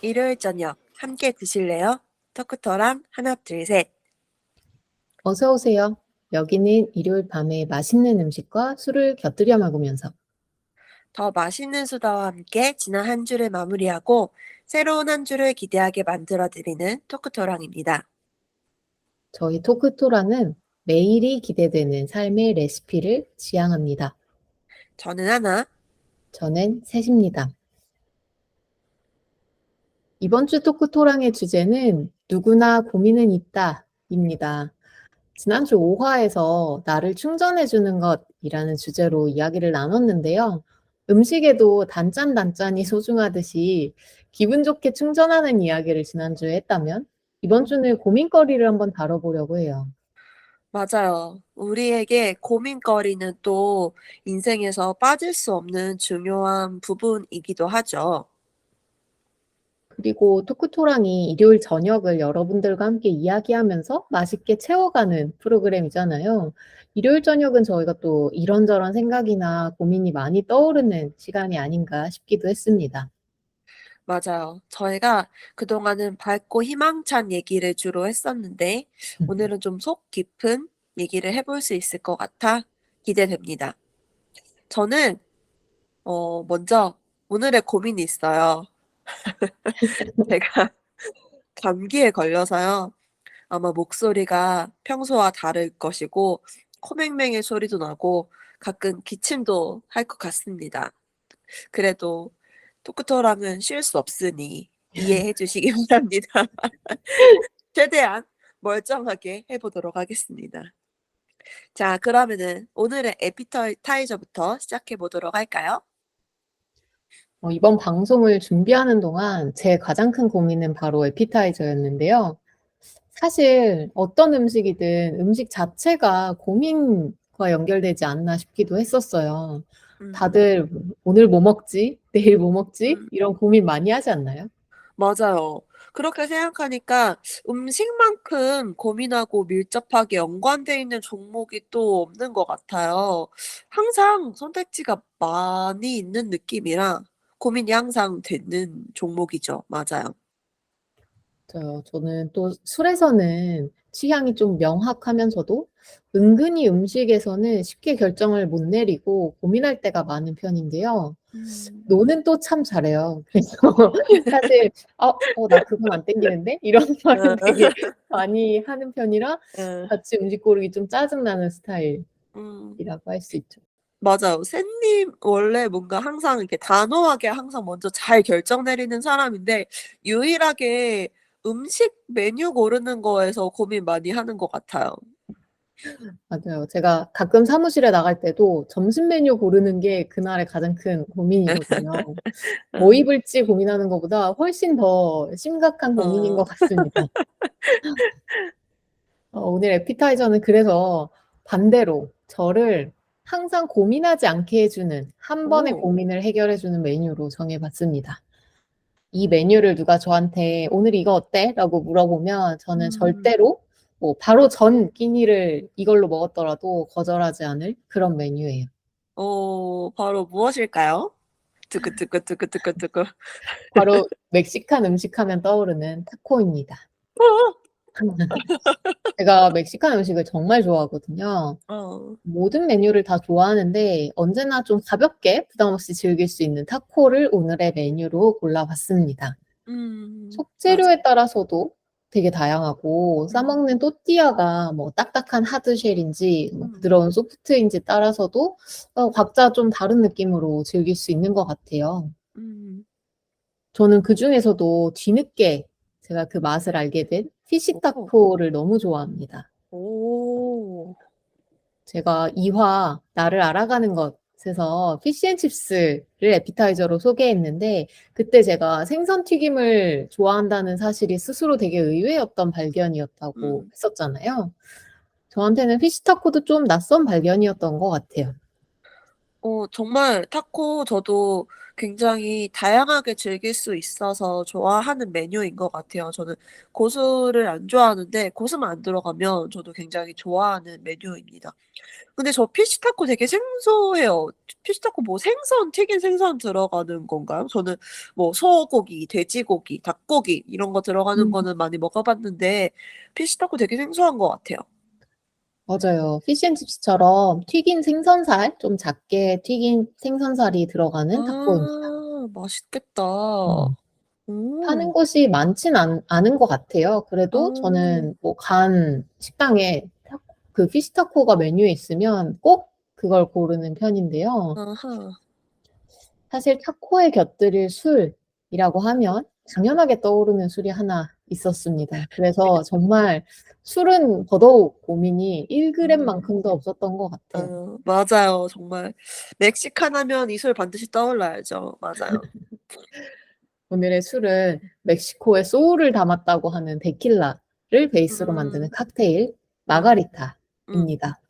일요일 저녁 함께 드실래요? 토크토랑 하나 둘 셋. 어서 오세요. 여기는 일요일 밤에 맛있는 음식과 술을 곁들여 먹으면서 더 맛있는 수다와 함께 지난 한 주를 마무리하고 새로운 한 주를 기대하게 만들어드리는 토크토랑입니다. 저희 토크토라는 매일이 기대되는 삶의 레시피를 지향합니다. 저는 하나. 저는 셋입니다. 이번 주 토크토랑의 주제는 누구나 고민은 있다입니다. 지난주 5화에서 나를 충전해주는 것이라는 주제로 이야기를 나눴는데요. 음식에도 단짠단짠이 소중하듯이 기분 좋게 충전하는 이야기를 지난주에 했다면 이번 주는 고민거리를 한번 다뤄보려고 해요. 맞아요. 우리에게 고민거리는 또 인생에서 빠질 수 없는 중요한 부분이기도 하죠. 그리고 토크토랑이 일요일 저녁을 여러분들과 함께 이야기하면서 맛있게 채워가는 프로그램이잖아요. 일요일 저녁은 저희가 또 이런저런 생각이나 고민이 많이 떠오르는 시간이 아닌가 싶기도 했습니다. 맞아요. 저희가 그동안은 밝고 희망찬 얘기를 주로 했었는데 오늘은 좀 속 깊은 얘기를 해볼 수 있을 것 같아 기대됩니다. 저는 먼저 오늘의 고민이 있어요. 제가 감기에 걸려서요. 아마 목소리가 평소와 다를 것이고 코맹맹이 소리도 나고 가끔 기침도 할 것 같습니다. 그래도 토크토랑은 쉴 수 없으니 이해해 주시기 바랍니다. 최대한 멀쩡하게 해 보도록 하겠습니다. 자, 그러면은 오늘의 에피타이저부터 시작해 보도록 할까요? 이번 방송을 준비하는 동안 제 가장 큰 고민은 바로 에피타이저였는데요. 사실 어떤 음식이든 음식 자체가 고민과 연결되지 않나 싶기도 했었어요. 음. 다들 오늘 뭐 먹지? 내일 뭐 먹지? 음. 이런 고민 많이 하지 않나요? 맞아요. 그렇게 생각하니까 음식만큼 고민하고 밀접하게 연관돼 있는 종목이 또 없는 것 같아요. 항상 선택지가 많이 있는 느낌이라 고민이 항상 되는 종목이죠. 맞아요. 저는 또 술에서는 취향이 좀 명확하면서도 은근히 음식에서는 쉽게 결정을 못 내리고 고민할 때가 많은 편인데요. 음. 노는 또 참 잘해요. 그래서 사실 나 그건 안 땡기는데 이런 말은 되게 많이 하는 편이라 예. 같이 음식 고르기 좀 짜증나는 스타일이라고 음. 할 수 있죠. 맞아요. 샌님 원래 뭔가 항상 이렇게 단호하게 항상 먼저 잘 결정 내리는 사람인데 유일하게 음식 메뉴 고르는 거에서 고민 많이 하는 것 같아요. 맞아요. 제가 가끔 사무실에 나갈 때도 점심 메뉴 고르는 게 그날의 가장 큰 고민이거든요. 뭐 음. 입을지 고민하는 것보다 훨씬 더 심각한 고민인 것 어. 같습니다. 오늘 에피타이저는 그래서 반대로 저를 항상 고민하지 않게 해주는 한 번의 오. 고민을 해결해주는 메뉴로 정해봤습니다. 이 메뉴를 누가 저한테 "오늘 이거 어때?" 라고 물어보면 저는 음. 절대로 뭐 바로 전 끼니를 이걸로 먹었더라도 거절하지 않을 그런 메뉴예요. 바로 무엇일까요? 두구두구두구두구두구. 바로 멕시칸 음식 하면 떠오르는 타코입니다. 제가 멕시칸 음식을 정말 좋아하거든요. 어. 모든 메뉴를 다 좋아하는데 언제나 좀 가볍게 부담 없이 즐길 수 있는 타코를 오늘의 메뉴로 골라봤습니다. 맞아. 속재료에 따라서도 되게 다양하고 음. 싸먹는 또띠아가 뭐 딱딱한 하드쉘인지 뭐 음. 부드러운 소프트인지 따라서도 각자 좀 다른 느낌으로 즐길 수 있는 것 같아요. 음. 저는 그중에서도 뒤늦게 제가 그 맛을 알게 된 피시 오. 타코를 너무 좋아합니다. 오. 제가 2화 나를 알아가는 것에서 피시앤칩스를 에피타이저로 소개했는데 그때 제가 생선 튀김을 좋아한다는 사실이 스스로 되게 의외였던 발견이었다고 음. 했었잖아요. 저한테는 피시타코도 좀 낯선 발견이었던 것 같아요. 정말 타코 저도 굉장히 다양하게 즐길 수 있어서 좋아하는 메뉴인 것 같아요. 저는 고수를 안 좋아하는데 고수만 안 들어가면 저도 굉장히 좋아하는 메뉴입니다. 근데 저 피시타코 되게 생소해요. 피시타코 뭐 생선 튀긴 생선 들어가는 건가요? 저는 뭐 소고기, 돼지고기, 닭고기 이런 거 들어가는 음. 거는 많이 먹어 봤는데 피시타코 되게 생소한 것 같아요. 맞아요. 피시앤칩스처럼 튀긴 생선살, 좀 작게 튀긴 생선살이 들어가는 타코입니다. 아 맛있겠다. 음. 파는 음. 곳이 많진 않은 것 같아요. 그래도 어. 저는 뭐 간 식당에 그 피시타코가 메뉴에 있으면 꼭 그걸 고르는 편인데요. 아하. 사실 타코에 곁들일 술이라고 하면 당연하게 떠오르는 술이 하나 있었습니다. 그래서 정말 술은 더더욱 고민이 1g 음. 만큼도 없었던 것 같아요. 맞아요. 정말 멕시칸 하면 이 술 반드시 떠올라야죠. 맞아요. 오늘의 술은 멕시코의 소울을 담았다고 하는 데킬라를 베이스로 만드는 음. 칵테일 음. 음. 마가리타입니다. 맞아요.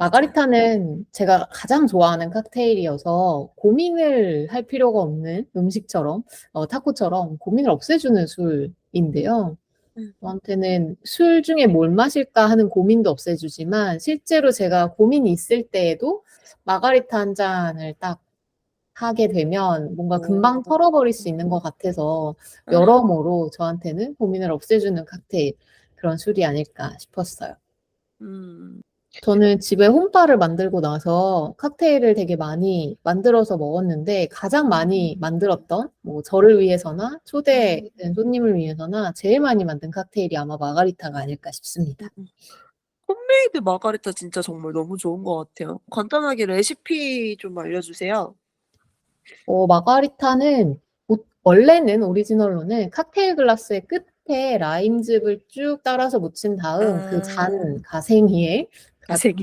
마가리타는 제가 가장 좋아하는 칵테일이어서 고민을 할 필요가 없는 음식처럼 타코처럼 고민을 없애주는 술인데요. 음. 저한테는 '술 중에 뭘 마실까?' 하는 고민도 없애주지만 실제로 제가 고민이 있을 때에도 마가리타 한 잔을 딱 하게 되면 뭔가 오. 금방 털어버릴 수 있는 것 같아서 아. 여러모로 저한테는 고민을 없애주는 칵테일, 그런 술이 아닐까 싶었어요. 음. 저는 집에 홈바를 만들고 나서 칵테일을 되게 많이 만들어서 먹었는데 가장 많이 만들었던 뭐 저를 위해서나 음. 초대된 손님을 위해서나 제일 많이 만든 칵테일이 아마 마가리타가 아닐까 싶습니다. 음음. 홈메이드 마가리타 진짜 정말 너무 좋은 것 같아요. 간단하게 레시피 좀 알려주세요. 마가리타는 원래는 오리지널로는 칵테일 글라스의 끝에 라임즙을 쭉 따라서 묻힌 다음 그 아. 잔 가생이에 가생이.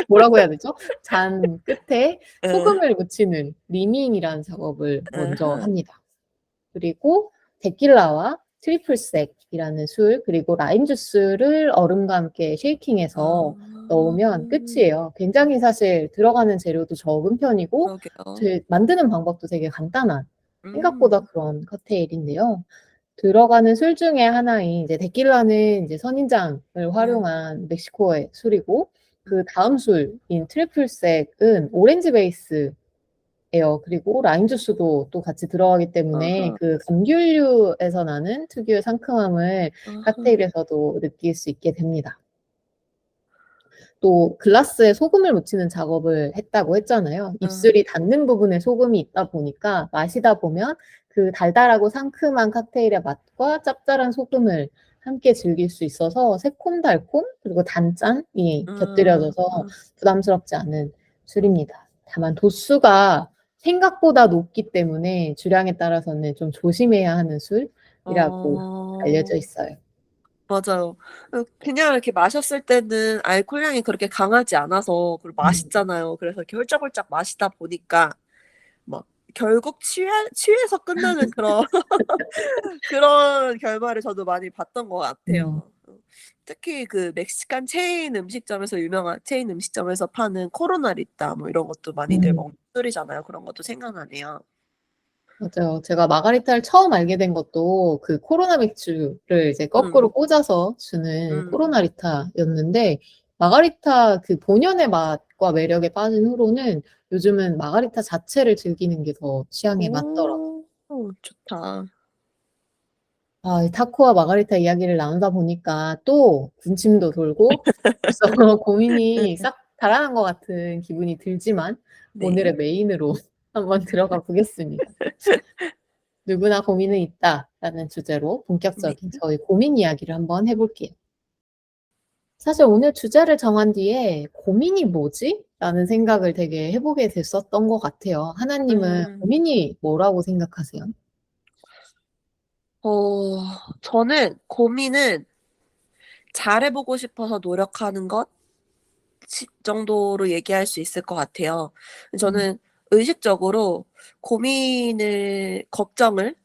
뭐라고 해야 되죠? 잔 끝에 예. 소금을 묻히는 리밍이라는 작업을 먼저 아하. 합니다. 그리고 데킬라와 트리플 섹이라는 술, 그리고 라임 주스를 얼음과 함께 쉐이킹해서 아. 넣으면 끝이에요. 굉장히 사실 들어가는 재료도 적은 편이고 그러게요. 만드는 방법도 되게 간단한 생각보다 음. 그런 칵테일인데요. 들어가는 술 중에 하나인 이제 데킬라는 이제 선인장을 음. 활용한 멕시코의 술이고 음. 그다음 술인 트리플 섹은 오렌지 베이스예요. 그리고 라임 주스도 또 같이 들어가기 때문에 아하. 그 감귤류에서 나는 특유의 상큼함을 아하. 칵테일에서도 느낄 수 있게 됩니다. 또 글라스에 소금을 묻히는 작업을 했다고 했잖아요. 어. 입술이 닿는 부분에 소금이 있다 보니까 마시다 보면 그 달달하고 상큼한 칵테일의 맛과 짭짤한 소금을 함께 즐길 수 있어서 새콤달콤 그리고 단짠이 곁들여져서 음. 부담스럽지 않은 술입니다. 다만 도수가 생각보다 높기 때문에 주량에 따라서는 좀 조심해야 하는 술이라고 어. 알려져 있어요. 맞아요. 그냥 이렇게 마셨을 때는 알코올량이 그렇게 강하지 않아서 그리고 음. 맛있잖아요. 그래서 이렇게 홀짝홀짝 마시다 보니까 막 결국 취해서 끝나는 그런 그런 결말을 저도 많이 봤던 것 음. 같아요. 특히 그 멕시칸 체인 음식점에서 유명한 체인 음식점에서 파는 코로나리따 뭐 이런 것도 많이들 음. 먹는 술이잖아요. 그런 것도 생각나네요. 맞아요. 제가 마가리타를 처음 알게 된 것도 그 코로나 맥주를 이제 음. 거꾸로 꽂아서 주는 음. 코로나리타였는데 마가리타 그 본연의 맛과 매력에 빠진 후로는 요즘은 마가리타 자체를 즐기는 게 더 취향에 맞더라고요. 오. 좋다. 이 타코와 마가리타 이야기를 나누다 보니까 또 군침도 돌고 벌써 고민이 싹 달아난 것 같은 기분이 들지만 네. 오늘의 메인으로 한번 들어가 보겠습니다. 누구나 고민은 있다라는 주제로 네. 본격적인 저희 고민 이야기를 한번 해 볼게요. 사실 오늘 주제를 정한 뒤에 '고민이 뭐지?' 라는 생각을 되게 해 보게 됐었던 것 같아요. 하나님은 음. 고민이 뭐라고 생각하세요? 저는 고민은 잘해 보고 싶어서 노력하는 것 정도로 얘기할 수 있을 것 같아요. 음. 저는 의식적으로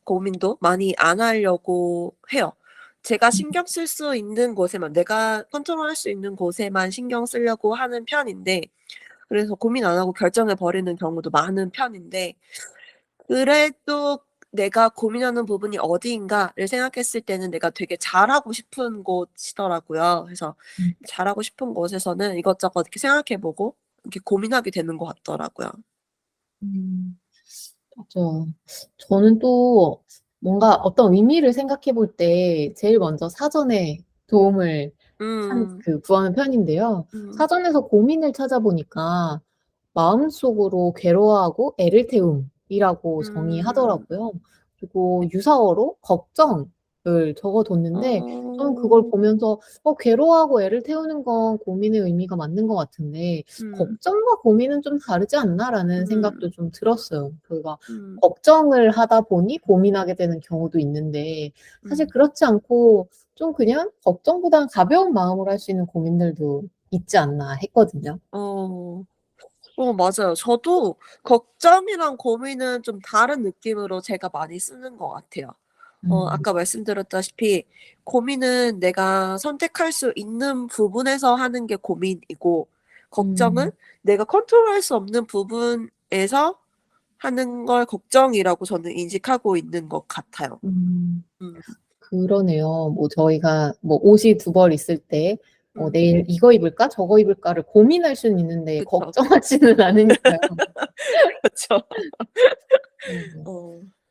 고민도 많이 안 하려고 해요. 제가 음. 신경 쓸 수 있는 곳에만 내가 컨트롤할 수 있는 곳에만 신경 쓰려고 하는 편인데 그래서 고민 안 하고 결정해 버리는 경우도 많은 편인데 그래도 내가 고민하는 부분이 어디인가를 생각했을 때는 내가 되게 잘하고 싶은 곳이더라고요. 그래서 음. 잘하고 싶은 곳에서는 이것저것 이렇게 생각해 보고 이렇게 고민하게 되는 것 같더라고요. 음. 맞아요. 저는 또 뭔가 어떤 의미를 생각해 볼 때 제일 먼저 사전에 도움을 음. 구하는 편인데요. 음. 사전에서 고민을 찾아보니까 마음속으로 괴로워하고 애를 태움이라고 음. 정의하더라고요. 그리고 유사어로 걱정을 적어 뒀는데 저는 그걸 어. 보면서 괴로워하고 애를 태우는 건 고민의 의미가 맞는 것 같은데 음. '걱정과 고민은 좀 다르지 않나?'라는 생각도 음. 좀 들었어요. 저희가 음. 걱정을 하다 보니 고민하게 되는 경우도 있는데 사실 음. 그렇지 않고 좀 그냥 걱정보다는 가벼운 마음으로 할 수 있는 고민들도 있지 않나 했거든요. 어. 맞아요. 저도 걱정이랑 고민은 좀 다른 느낌으로 제가 많이 쓰는 것 같아요. 음. 아까 말씀드렸다시피 고민은 내가 선택할 수 있는 부분에서 하는 게 고민이고 걱정은 음. 내가 컨트롤할 수 없는 부분에서 하는 걸 걱정이라고 저는 인식하고 있는 것 같아요. 음. 음. 그러네요. 뭐 저희가 뭐 옷이 두 벌 있을 때 음. '내일 이거 입을까? 저거 입을까?'를 고민할 수는 있는데 그쵸. 걱정하지는 않으니까요. 그쵸. 네.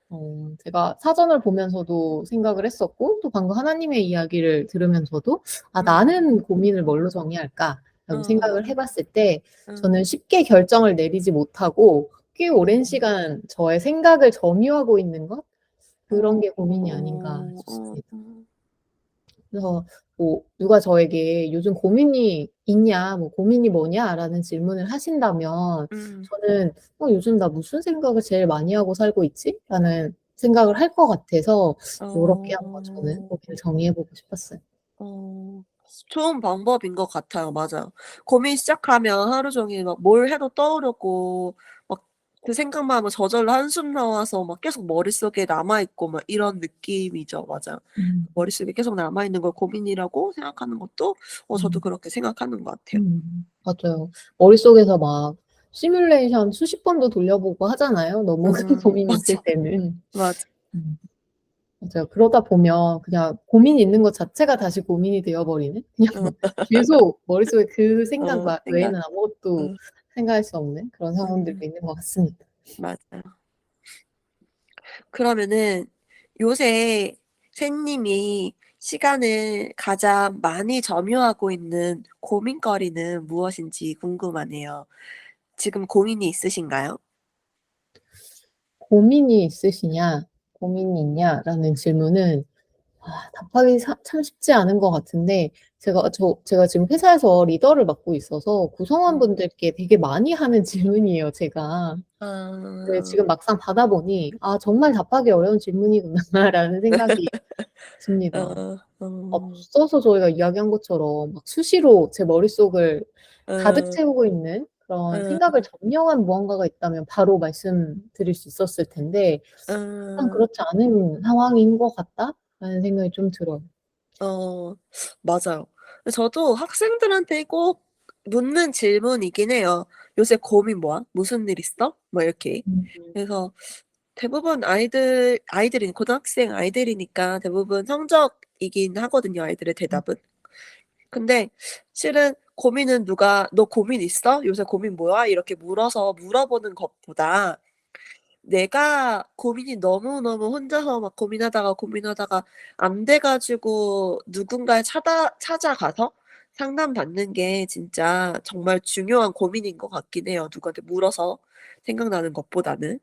어. 제가 사전을 보면서도 생각을 했었고 또 방금 하나님의 이야기를 들으면서도 '아 음. 나는 고민을 뭘로 정의할까?'라고 어. 생각을 해 봤을 때 음. 저는 쉽게 결정을 내리지 못하고 꽤 오랜 어. 시간 저의 생각을 점유하고 있는 것 그런 어. 게 고민이 아닌가 어. 싶습니다. 그래서 뭐 누가 저에게 "요즘 고민이 있냐? 뭐 고민이 뭐냐?"라는 질문을 하신다면 음. 저는 '요즘 나 무슨 생각을 제일 많이 하고 살고 있지?'라는 생각을 할 것 같아서 요렇게 한번 저는 어. 고민을 정의해 보고 싶었어요. 어. 좋은 방법인 것 같아요. 맞아요. 고민 시작하면 하루 종일 막 뭘 해도 떠오르고 막 그 생각만 하면 저절로 한숨 나와서 막 계속 머릿속에 남아 있고 막 이런 느낌이죠. 맞아요. 음. 머릿속에 계속 남아 있는 걸 고민이라고 생각하는 것도 저도 음. 그렇게 생각하는 것 같아요. 맞아요. 머릿속에서 막 시뮬레이션 수십 번도 돌려보고 하잖아요, 너무 큰 고민이 있을 맞아. 때는. 맞아. 음. 맞아요. 그러다 보면 그냥 고민이 있는 것 자체가 다시 고민이 되어 버리는 그냥 어. 계속 머릿속에 그 생각 생각. 외에는 아무것도 어. 생각할 수 없는 그런 상황들도 음. 있는 것 같습니다. 맞아요. 그러면은 요새 샌님이 시간을 가장 많이 점유하고 있는 고민거리는 무엇인지 궁금하네요. 지금 고민이 있으신가요? "고민이 있으시냐? 고민이 있냐?"라는 질문은 답하기 참 쉽지 않은 것 같은데 제가 지금 회사에서 리더를 맡고 있어서 음. 구성원분들께 되게 많이 하는 질문이에요, 제가. 네, 아. 지금 막상 받아 보니 '아 정말 답하기 어려운 질문이구나.'라는 생각이 듭니다. 어. 어. 앞서서 저희가 이야기한 것처럼 막 수시로 제 머릿속을 가득 어. 채우고 있는 그런 어. 생각을 점령한 무언가가 있다면 바로 말씀드릴 수 있었을 텐데 약간 어. 그렇지 않은 상황인 것 같다라는 생각이 좀 들어요. 어. 맞아요. 저도 학생들한테 꼭 묻는 질문이긴 해요. "요새 고민 뭐야? 무슨 일 있어?" 뭐 이렇게. 음. 그래서 대부분 아이들이 고등학생 아이들이니까 대부분 성적이긴 하거든요, 아이들의 대답은. 근데 실은 고민은 누가 "너 고민 있어? 요새 고민 뭐야?" 이렇게 물어보는 것보다 내가 고민이 너무너무 혼자서 막 고민하다가 안 돼 가지고 누군가를 찾아가서 상담받는 게 진짜 정말 중요한 고민인 것 같긴 해요, 누구한테 물어서 생각나는 것보다는.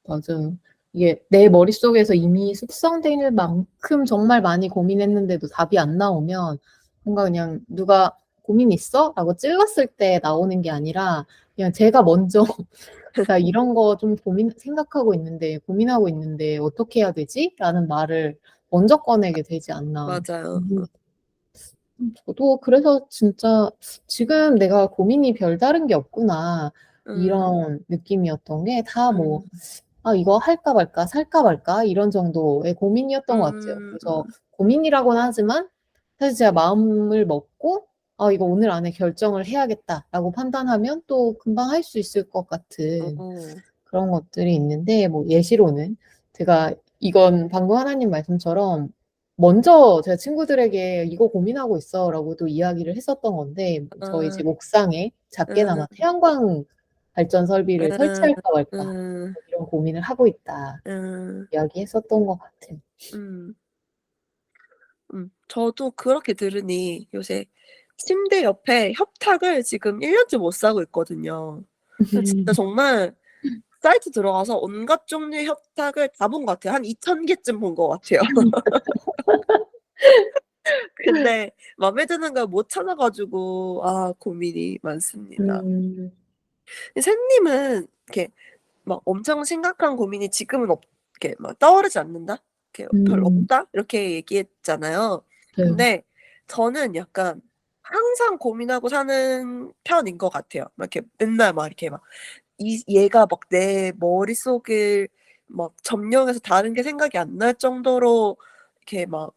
맞아요. 이게 내 머릿속에서 이미 숙성될 만큼 정말 많이 고민했는데도 답이 안 나오면 뭔가 그냥 누가 "고민 있어?"라고 찔렀을 때 나오는 게 아니라 그냥 제가 먼저 "나 이런 거 좀 생각하고 있는데 고민하고 있는데 어떻게 해야 되지?"라는 말을 먼저 꺼내게 되지 않나 맞아요. 싶습니다. 저도 그래서 진짜 '지금 내가 고민이 별다른 게 없구나.' 음. 이런 느낌이었던 게 다 뭐 음. '아 이거 할까 말까, 살까 말까.' 이런 정도의 고민이었던 것 같아요. 그래서 음. 고민이라고는 하지만 사실 제가 마음을 먹고 '아 이거 오늘 안에 결정을 해야겠다.'라고 판단하면 또 금방 할 수 있을 것 같은 어. 그런 것들이 있는데 뭐 예시로는 제가 이건 방금 하나님 말씀처럼 먼저 제 친구들에게 "이거 고민하고 있어."라고도 이야기를 했었던 건데 뭐 저희 음. 집 옥상에 작게나마 음. 태양광 발전 설비를 음. 설치할까 말까 음. 이런 고민을 하고 있다 음. 이야기했었던 것 같아요. 음. 저도 그렇게 들으니 요새 침대 옆에 협탁을 지금 1 년째 못 사고 있거든요. 진짜 정말 사이트 들어가서 온갖 종류의 협탁을 다 본 것 같아요. 한 2,000 개쯤 본 것 같아요. 근데 맘에 드는 걸 못 찾아 가지고 고민이 많습니다. 음. 샘님은 이렇게 막 엄청 심각한 고민이 지금은 이렇게 막 떠오르지 않는다? 이렇게 별로 음. 없다? 이렇게 얘기했잖아요. 네. 근데 저는 약간 항상 고민하고 사는 편인 것 같아요. 막 이렇게 맨날 막 이렇게 막 얘가 막 내 머릿속을 막 점령해서 다른 게 생각이 안 날 정도로 이렇게 막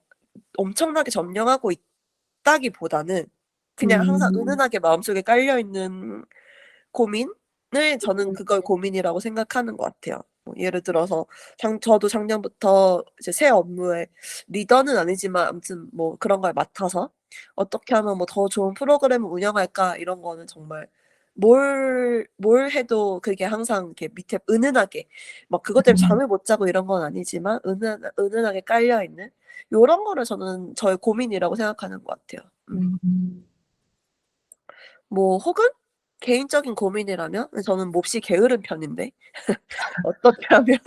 엄청나게 점령하고 있다기보다는 그냥 항상 음. 은은하게 마음속에 깔려 있는 고민을 저는 그걸 고민이라고 생각하는 것 같아요. 뭐 예를 들어서 저도 작년부터 이제 새 업무에 리더는 아니지만 아무튼 뭐 그런 걸 맡아서 '어떻게 하면 뭐 더 좋은 프로그램을 운영할까?' 이런 거는 정말 뭘 해도 그게 항상 이렇게 밑에 은은하게 막 그것 때문에 음. 잠을 못 자고 이런 건 아니지만 은은하게 깔려 있는 요런 거를 저는 저의 고민이라고 생각하는 것 같아요. 음. 뭐 혹은 개인적인 고민이라면 저는 몹시 게으른 편인데 어떻게 하면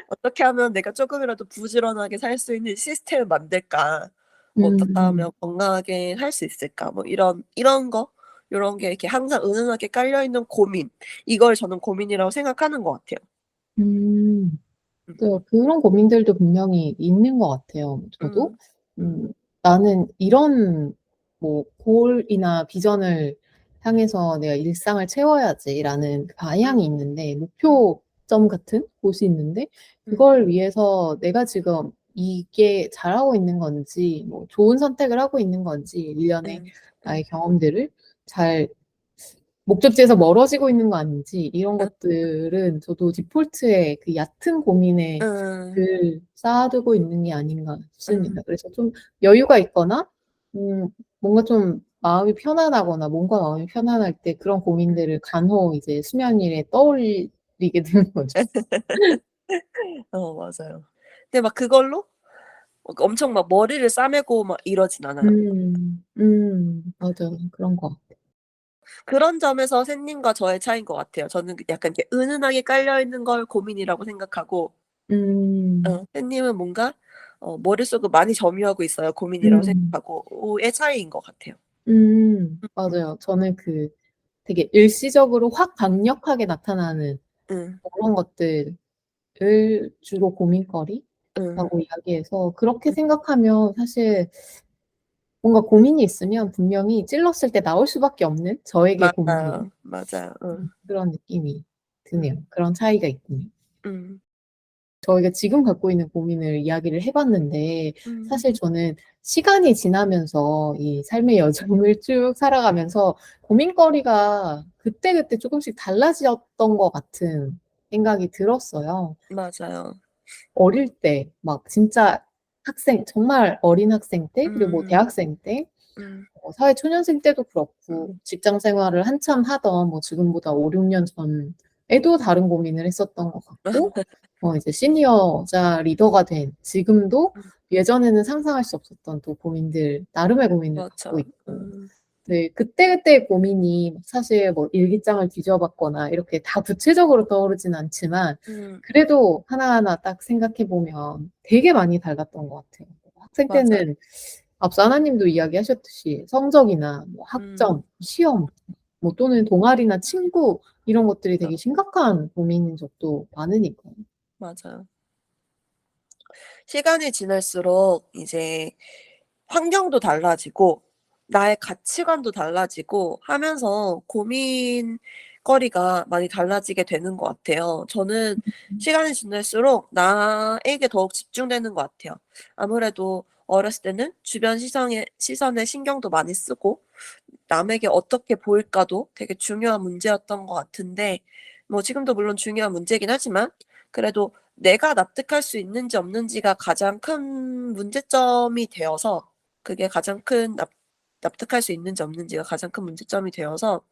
어떻게 하면 내가 쪼끔이라도 부지런하게 살 수 있는 시스템을 만들까? 뭐 어떻게 하면 음. 건강하게 살 수 있을까? 뭐 이런 거 요런 게 이렇게 항상 은은하게 깔려 있는 고민. 이걸 저는 고민이라고 생각하는 것 같아요. 음. 음. 네. 그런 고민들도 분명히 있는 것 같아요. 저도 음. 음. '나는 이런 뭐 골이나 비전을 향해서 내가 일상을 채워야지.'라는 그 음. 방향이 있는데 음. 목표점 같은 곳이 있는데 음. 그걸 위해서 내가 지금 이게 잘하고 있는 건지 뭐 좋은 선택을 하고 있는 건지 일련의 음. 나의 음. 경험들을 잘 목적지에서 멀어지고 있는 거 아닌지 이런 음. 것들은 저도 디폴트의 그 얕은 고민에 음. 늘 쌓아두고 있는 게 아닌가 음. 싶습니다. 그래서 좀 여유가 있거나 음 뭔가 좀 마음이 편안하거나 몸과 마음이 편안할 때 그런 음. 고민들을 간혹 이제 수면 위에 떠올리게 되는 거죠. 맞아요. 근데 막 그걸로 엄청 막 머리를 싸매고 막 이러진 않아요. 맞아요. 그런 것 같아요. 그런 점에서 샌님과 저의 차이인 것 같아요. 저는 약간 이렇게 은은하게 깔려 있는 걸 고민이라고 생각하고 음. 샌님은 뭔가 머릿속을 많이 점유하고 있어야 고민이라고 음. 생각하고 의 차이인 것 같아요. 음. 맞아요. 저는 그 되게 일시적으로 확 강력하게 나타나는 음. 그런 것들을 주로 음. 고민거리라고 이야기해서 그렇게 음. 생각하면 사실 뭔가 고민이 있으면 분명히 찔렀을 때 나올 수밖에 없는 저에게 고민이 맞아요. 맞아요. 음. 그런 느낌이 음. 드네요. 그런 차이가 있군요. 음. 저희가 지금 갖고 있는 고민을 이야기를 해 봤는데 음. 사실 저는 시간이 지나면서 이 삶의 여정을 쭉 살아가면서 고민거리가 그때그때 쪼끔씩 달라졌던 것 같은 생각이 들었어요. 맞아요. 어릴 때 막 진짜 학생 정말 어린 학생 때 그리고 뭐 음. 대학생 때 음. 사회초년생 때도 그렇고 음. 직장 생활을 한참 하던 뭐 지금보다 5-6년 전에도 다른 고민을 했었던 것 같고 이제 시니어자 리더가 된 지금도 음. 예전에는 상상할 수 없었던 또 고민들 나름의 고민을 갖고 그렇죠. 있고 네 그때그때의 고민이 사실 뭐 일기장을 뒤져 봤거나 이렇게 다 구체적으로 떠오르진 않지만 음. 그래도 하나하나 딱 생각해 보면 되게 많이 달랐던 것 같아요. 학생 맞아요. 때는 앞서 하나님도 이야기하셨듯이 성적이나 뭐 음. 학점, 시험 뭐 또는 동아리나 친구 이런 것들이 되게 그렇죠. 심각한 고민인 적도 많으니까요. 맞아요. 시간이 지날수록 이제 환경도 달라지고 나의 가치관도 달라지고 하면서 고민거리가 많이 달라지게 되는 것 같아요. 저는 시간이 지날수록 나에게 더욱 집중되는 것 같아요. 아무래도 어렸을 때는 주변 시선에 신경도 많이 쓰고 남에게 어떻게 보일까도 되게 중요한 문제였던 것 같은데 뭐 지금도 물론 중요한 문제긴 하지만 그래도 내가 납득할 수 있는지 없는지가 가장 큰 문제점이 되어서 그게 가장 큰 납득할 수 있는지 없는지가 가장 큰 문제점이 되어서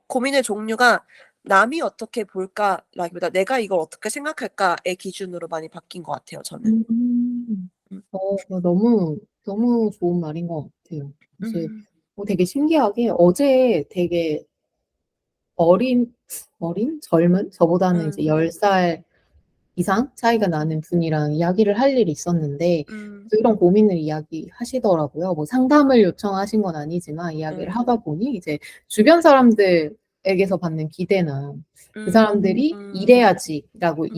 고민의 종류가 '남이 어떻게 볼까?'라기보다 '내가 이걸 어떻게 생각할까?'의 기준으로 많이 바뀐 것 같아요 저는. 음. 음. 너무, 너무 좋은 말인 것 같아요. 사실 음. 되게 신기하게 어제 되게 어린? 젊은? 저보다는 이제 음. 10살 이상 차이가 나는 분이랑 이야기를 할 일이 있었는데 음. 그런 고민을 이야기하시더라고요. 뭐 상담을 요청하신 건 아니지만 이야기를 음. 하다 보니 이제 주변 사람들에게서 받는 기대나 그 음. 사람들이 음. "이래야지."라고 음.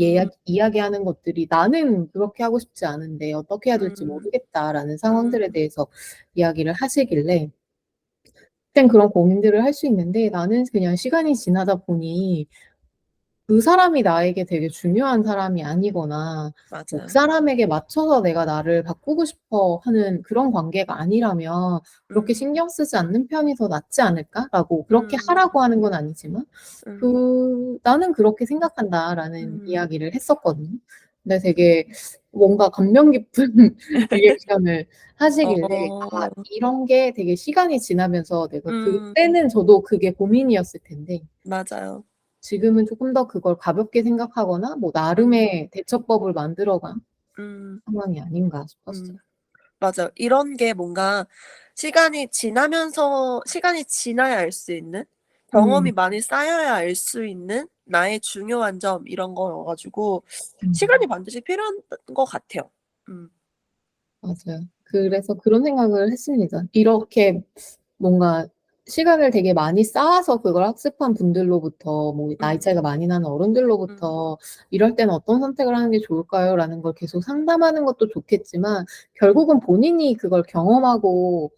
이야기하는 것들이 '나는 그렇게 하고 싶지 않은데 어떻게 해야 될지 음. 모르겠다.'라는 음. 상황들에 대해서 이야기를 하시길래 그땐 그런 고민들을 할 수 있는데 나는 그냥 시간이 지나다 보니 그 사람이 나에게 되게 중요한 사람이 아니거나 뭐 그 맞아요. 사람에게 맞춰서 내가 나를 바꾸고 싶어 하는 그런 관계가 아니라면 '그렇게 음. 신경 쓰지 않는 편이 더 낫지 않을까?'라고 그렇게 음. 하라고 하는 건 아니지만 음. "나는 그렇게 생각한다."라는 음. 이야기를 했었거든요. 근데 되게 뭔가 감명 깊은 리액션을 하시길래 어. 이런 게 되게 시간이 지나면서 내가 음. 그때는 저도 그게 고민이었을 텐데 맞아요. 지금은 쪼끔 더 그걸 가볍게 생각하거나 뭐 음. 나름의 대처법을 만들어 간 음. 상황이 아닌가 싶었어요. 음. 맞아요. 이런 게 뭔가 시간이 지나야 알 수 있는 음. 경험이 많이 쌓여야 알 수 있는 나의 중요한 점 이런 거여 가지고 음. 시간이 반드시 필요한 것 같아요. 음. 맞아요. 음. 그래서 그런 생각을 했습니다. 이렇게 뭔가 시간을 되게 많이 쌓아서 그걸 학습한 분들로부터 뭐 나이 음. 차이가 많이 나는 음. 어른들로부터 "이럴 때는 어떤 선택을 하는 게 좋을까요?"라는 걸 계속 상담하는 것도 좋겠지만 결국은 본인이 그걸 경험하고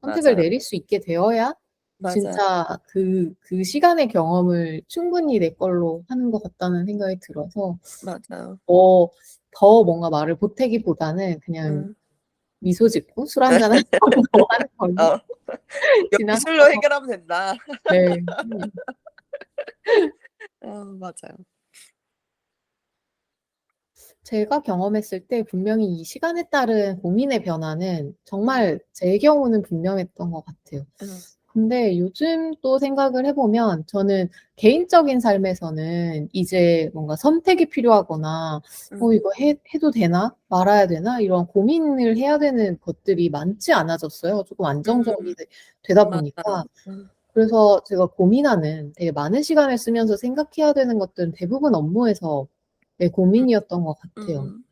선택을 맞아요. 내릴 수 있게 되어야 맞아요. 진짜 그 시간의 경험을 충분히 내 걸로 하는 것 같다는 생각이 들어서 맞아요. 어 더 뭔가 말을 보태기보다는 그냥 음. 미소 짓고 술 한잔 하고 하는 걸로 어. 지나가는 "예술로 것 해결하면 된다." 네. 맞아요. 제가 경험했을 때 분명히 이 시간에 따른 고민의 변화는 음. 정말 제 경우는 분명했던 것 같아요. 음. 근데 요즘 또 생각을 해 보면 저는 개인적인 삶에서는 이제 뭔가 선택이 필요하거나 음. 이거 해도 되나? 말아야 되나?' 이런 고민을 해야 되는 것들이 많지 않아졌어요. 쪼끔 안정적이 음. 되다 맞아요. 보니까. 그래서 제가 고민하는 되게 많은 시간을 쓰면서 생각해야 되는 것들은 대부분 업무에서의 음. 고민이었던 것 같아요. 음.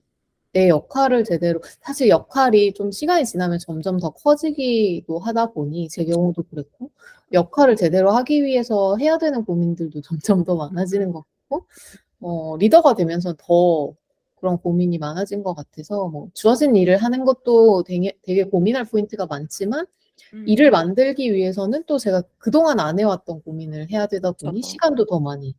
내 역할을 제대로 사실 역할이 좀 시간이 지나면 점점 더 커지기도 하다 보니 제 경우도 그랬고 역할을 제대로 하기 위해서 해야 되는 고민들도 점점 더 많아지는 것 같고 리더가 되면서 더 그런 고민이 많아진 것 같아서 뭐 주어진 일을 하는 것도 되게 고민할 포인트가 많지만 일을 음. 만들기 위해서는 또 제가 그동안 안 해 왔던 고민을 해야 되다 보니 그쵸. 시간도 더 많이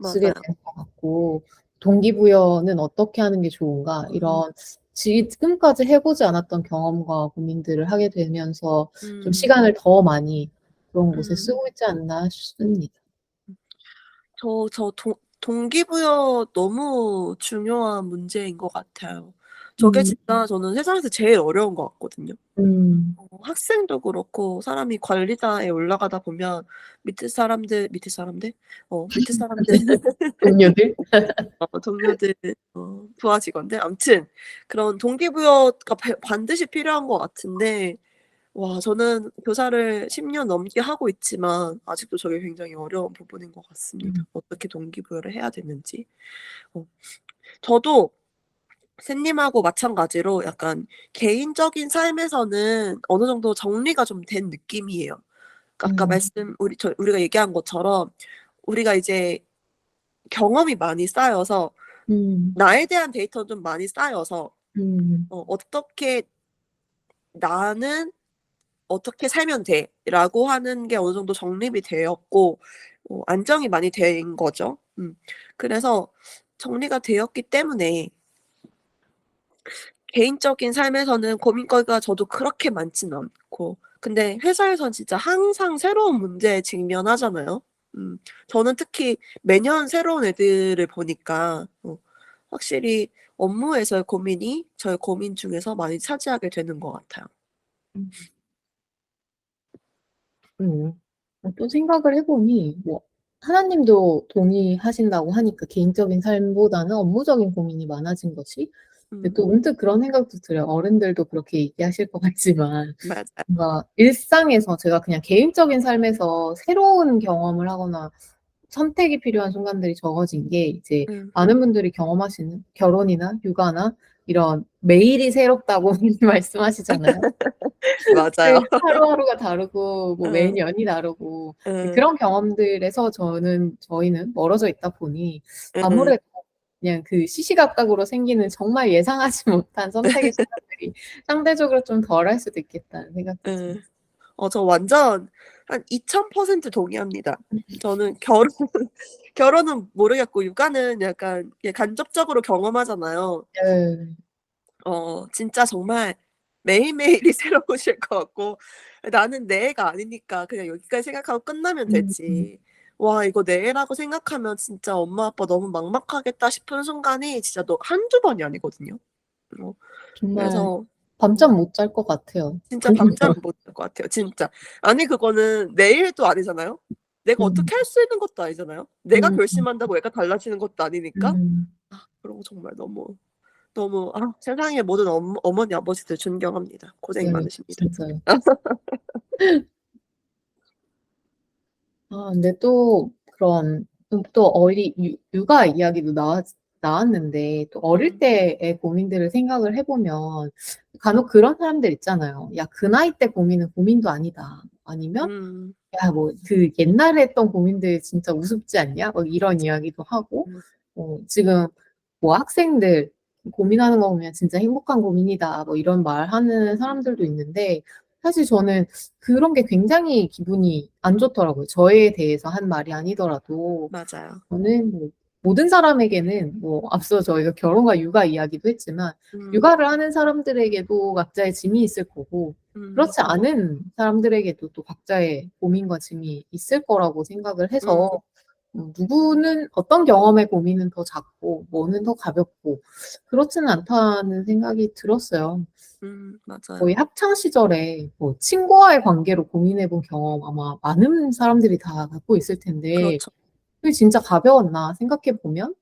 쓰게 맞아요. 되는 것 같고 '동기부여는 어떻게 하는 게 좋은가?' 음. 이런 지금까지 해 보지 않았던 경험과 고민들을 하게 되면서 좀 음. 시간을 더 많이 그런 곳에 음. 쓰고 있지 않나 싶습니다. 저 동기부여 너무 중요한 문제인 것 같아요. 저게 음. 진짜 저는 세상에서 제일 어려운 것 같거든요. 음. 학생도 그렇고 사람이 관리자에 올라가다 보면 밑에 사람들 동료들? 동료들 부하 직원들 아무튼 그런 동기부여가 반드시 필요한 것 같은데 와 저는 교사를 10년 넘게 하고 있지만 아직도 저게 굉장히 어려운 부분인 것 같습니다. 음. 어떻게 동기부여를 해야 되는지. 어 저도 샘님하고 마찬가지로 약간 개인적인 삶에서는 어느 정도 정리가 좀 된 느낌이에요. 아까 음. 우리가 얘기한 것처럼 우리가 이제 경험이 많이 쌓여서 음. 나에 대한 데이터는 좀 많이 쌓여서 음. 어떻게 '나는 어떻게 살면 돼.'라고 하는 게 어느 정도 정립이 되었고 안정이 많이 된 거죠. 그래서 정리가 되었기 때문에 개인적인 삶에서는 고민거리가 저도 그렇게 많지는 않고 근데 회사에선 진짜 항상 새로운 문제에 직면하잖아요. 저는 특히 매년 새로운 애들을 보니까 확실히 업무에서의 고민이 저의 고민 중에서 많이 차지하게 되는 것 같아요. 음. 음. 또 생각을 해 보니 뭐 하나님도 동의하신다고 하니까 개인적인 삶보다는 업무적인 고민이 많아진 것이. 근데 음 또 문득 그런 생각도 들어요. 어른들도 그렇게 얘기하실 것 같지만 맞아요. 뭔가 일상에서 제가 그냥 개인적인 삶에서 새로운 경험을 하거나 선택이 필요한 순간들이 적어진 게 이제 음 많은 분들이 경험하시는 결혼이나 육아나 이런 매일이 새롭다고 말씀하시잖아요. 맞아요. 네. 하루하루가 다르고 뭐 응, 매년이 다르고 응, 그런 경험들에서 저희는 멀어져 있다 보니 응, 아무래도 그냥 그 시시각각으로 생기는 정말 예상하지 못한 선택의 시간들이 상대적으로 좀 덜할 수도 있겠다는 생각도 듭니다. 응. 저 완전 한 2000% 동의합니다. 저는 결혼 결혼은 모르겠고 육아는 약간 이게 간접적으로 경험하잖아요. 네. 진짜 정말 매일매일이 새로우실 것 같고 나는 내 애가 아니니까 그냥 여기까지 생각하고 끝나면 음. 되지. 와 이거 내 애라고 생각하면 진짜 '엄마 아빠 너무 막막하겠다.' 싶은 순간이 진짜 한두 번이 아니거든요. 어 정말 그래서 밤잠 못 잘 것 같아요. 진짜 밤잠 못 잘 것 같아요 진짜. 아니 그거는 내 일도 아니잖아요. 내가 음. 어떻게 할 수 있는 것도 아니잖아요. 내가 음. 결심한다고 애가 달라지는 것도 아니니까. 음. 그런 거 정말 너무 세상의 모든 어머니 아버지들 존경합니다. 고생 네. 많으십니다. 진짜요. 근데 또 그런 또 어리 육 육아 이야기도 나왔는데 또 어릴 음. 때의 고민들을 생각을 해 보면 간혹 그런 사람들 있잖아요. "야 그 나이 때 고민은 고민도 아니다." 아니면 음. "야 뭐 그 옛날에 했던 고민들 진짜 우습지 않냐?" 뭐 이런 이야기도 하고 음. 지금 뭐 학생들 고민하는 거 보면 "진짜 행복한 고민이다." 뭐 이런 말하는 사람들도 있는데 사실 저는 그런 게 굉장히 기분이 안 좋더라고요. 저에 대해서 한 말이 아니더라도. 맞아요. 저는 뭐 모든 사람에게는 뭐 앞서 저희가 결혼과 육아 이야기도 했지만 음. 육아를 하는 사람들에게도 각자의 짐이 있을 거고 음. 그렇지 않은 사람들에게도 또 각자의 고민과 짐이 있을 거라고 생각을 음. 해서 누구는 어떤 경험의 고민은 더 작고 뭐는 더 가볍고 그렇지는 않다는 생각이 들었어요. 거의 맞아요. 학창 시절에 뭐 친구와의 관계로 고민해 본 경험 아마 많은 사람들이 다 갖고 있을 텐데 그렇죠. '그게 진짜 가벼웠나?' 생각해 보면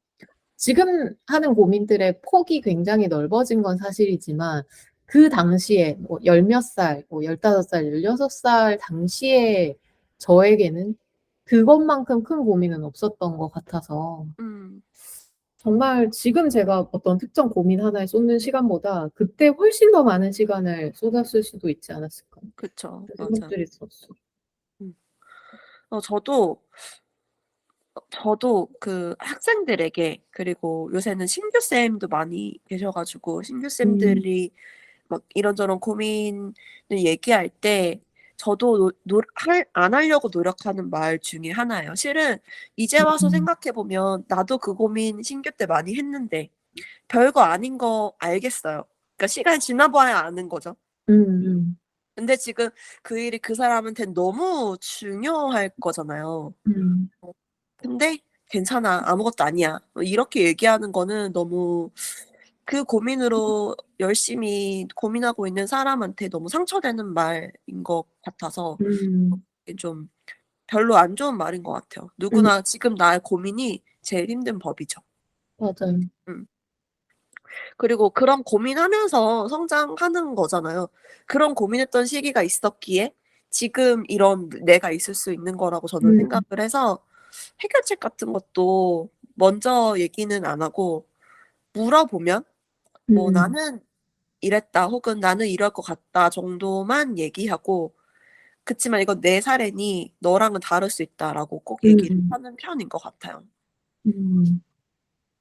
지금 하는 고민들의 폭이 굉장히 넓어진 건 사실이지만 그 당시에 뭐 열 몇 살 뭐 15 살, 16살 당시에 저에게는 그것만큼 큰 고민은 없었던 것 같아서 음. 정말 지금 제가 어떤 특정 고민 하나에 쏟는 시간보다 그때 훨씬 더 많은 시간을 쏟았을 수도 있지 않았을까 그쵸. 그런 맞아요. 생각들이 들었어요. 음. 저도 그 학생들에게 그리고 요새는 신규 쌤도 많이 계셔 가지고 신규 음. 쌤들이 막 이런저런 고민을 얘기할 때 저도 노 할 안 하려고 노력하는 말 중에 하나예요. 실은 이제 와서 음. 생각해 보면 나도 그 고민 신규 때 많이 했는데 별거 아닌 거 알겠어요. 그러니까 시간이 지나 봐야 아는 거죠. 음음. 근데 지금 그 일이 그 사람한테는 너무 중요할 거잖아요. 음. 근데 "괜찮아. 아무것도 아니야." 이렇게 얘기하는 거는 너무 그 고민으로 열심히 고민하고 있는 사람한테 너무 상처되는 말인 것 같아서 음. 이게 좀 별로 안 좋은 말인 것 같아요. 음. 누구나 지금 나의 고민이 제일 힘든 법이죠. 맞아요. 음. 그리고 그런 고민하면서 성장하는 거잖아요. 그런 고민했던 시기가 있었기에 지금 이런 내가 있을 수 있는 거라고 저는 음. 생각을 해서 해결책 같은 것도 먼저 얘기는 안 하고 물어보면 뭐 음. "나는 이랬다." 혹은 "나는 이럴 것 같다." 정도만 얘기하고 그치만 "이건 내 사례니 너랑은 다를 수 있다."라고 꼭 얘기를 음음. 하는 편인 것 같아요. 음.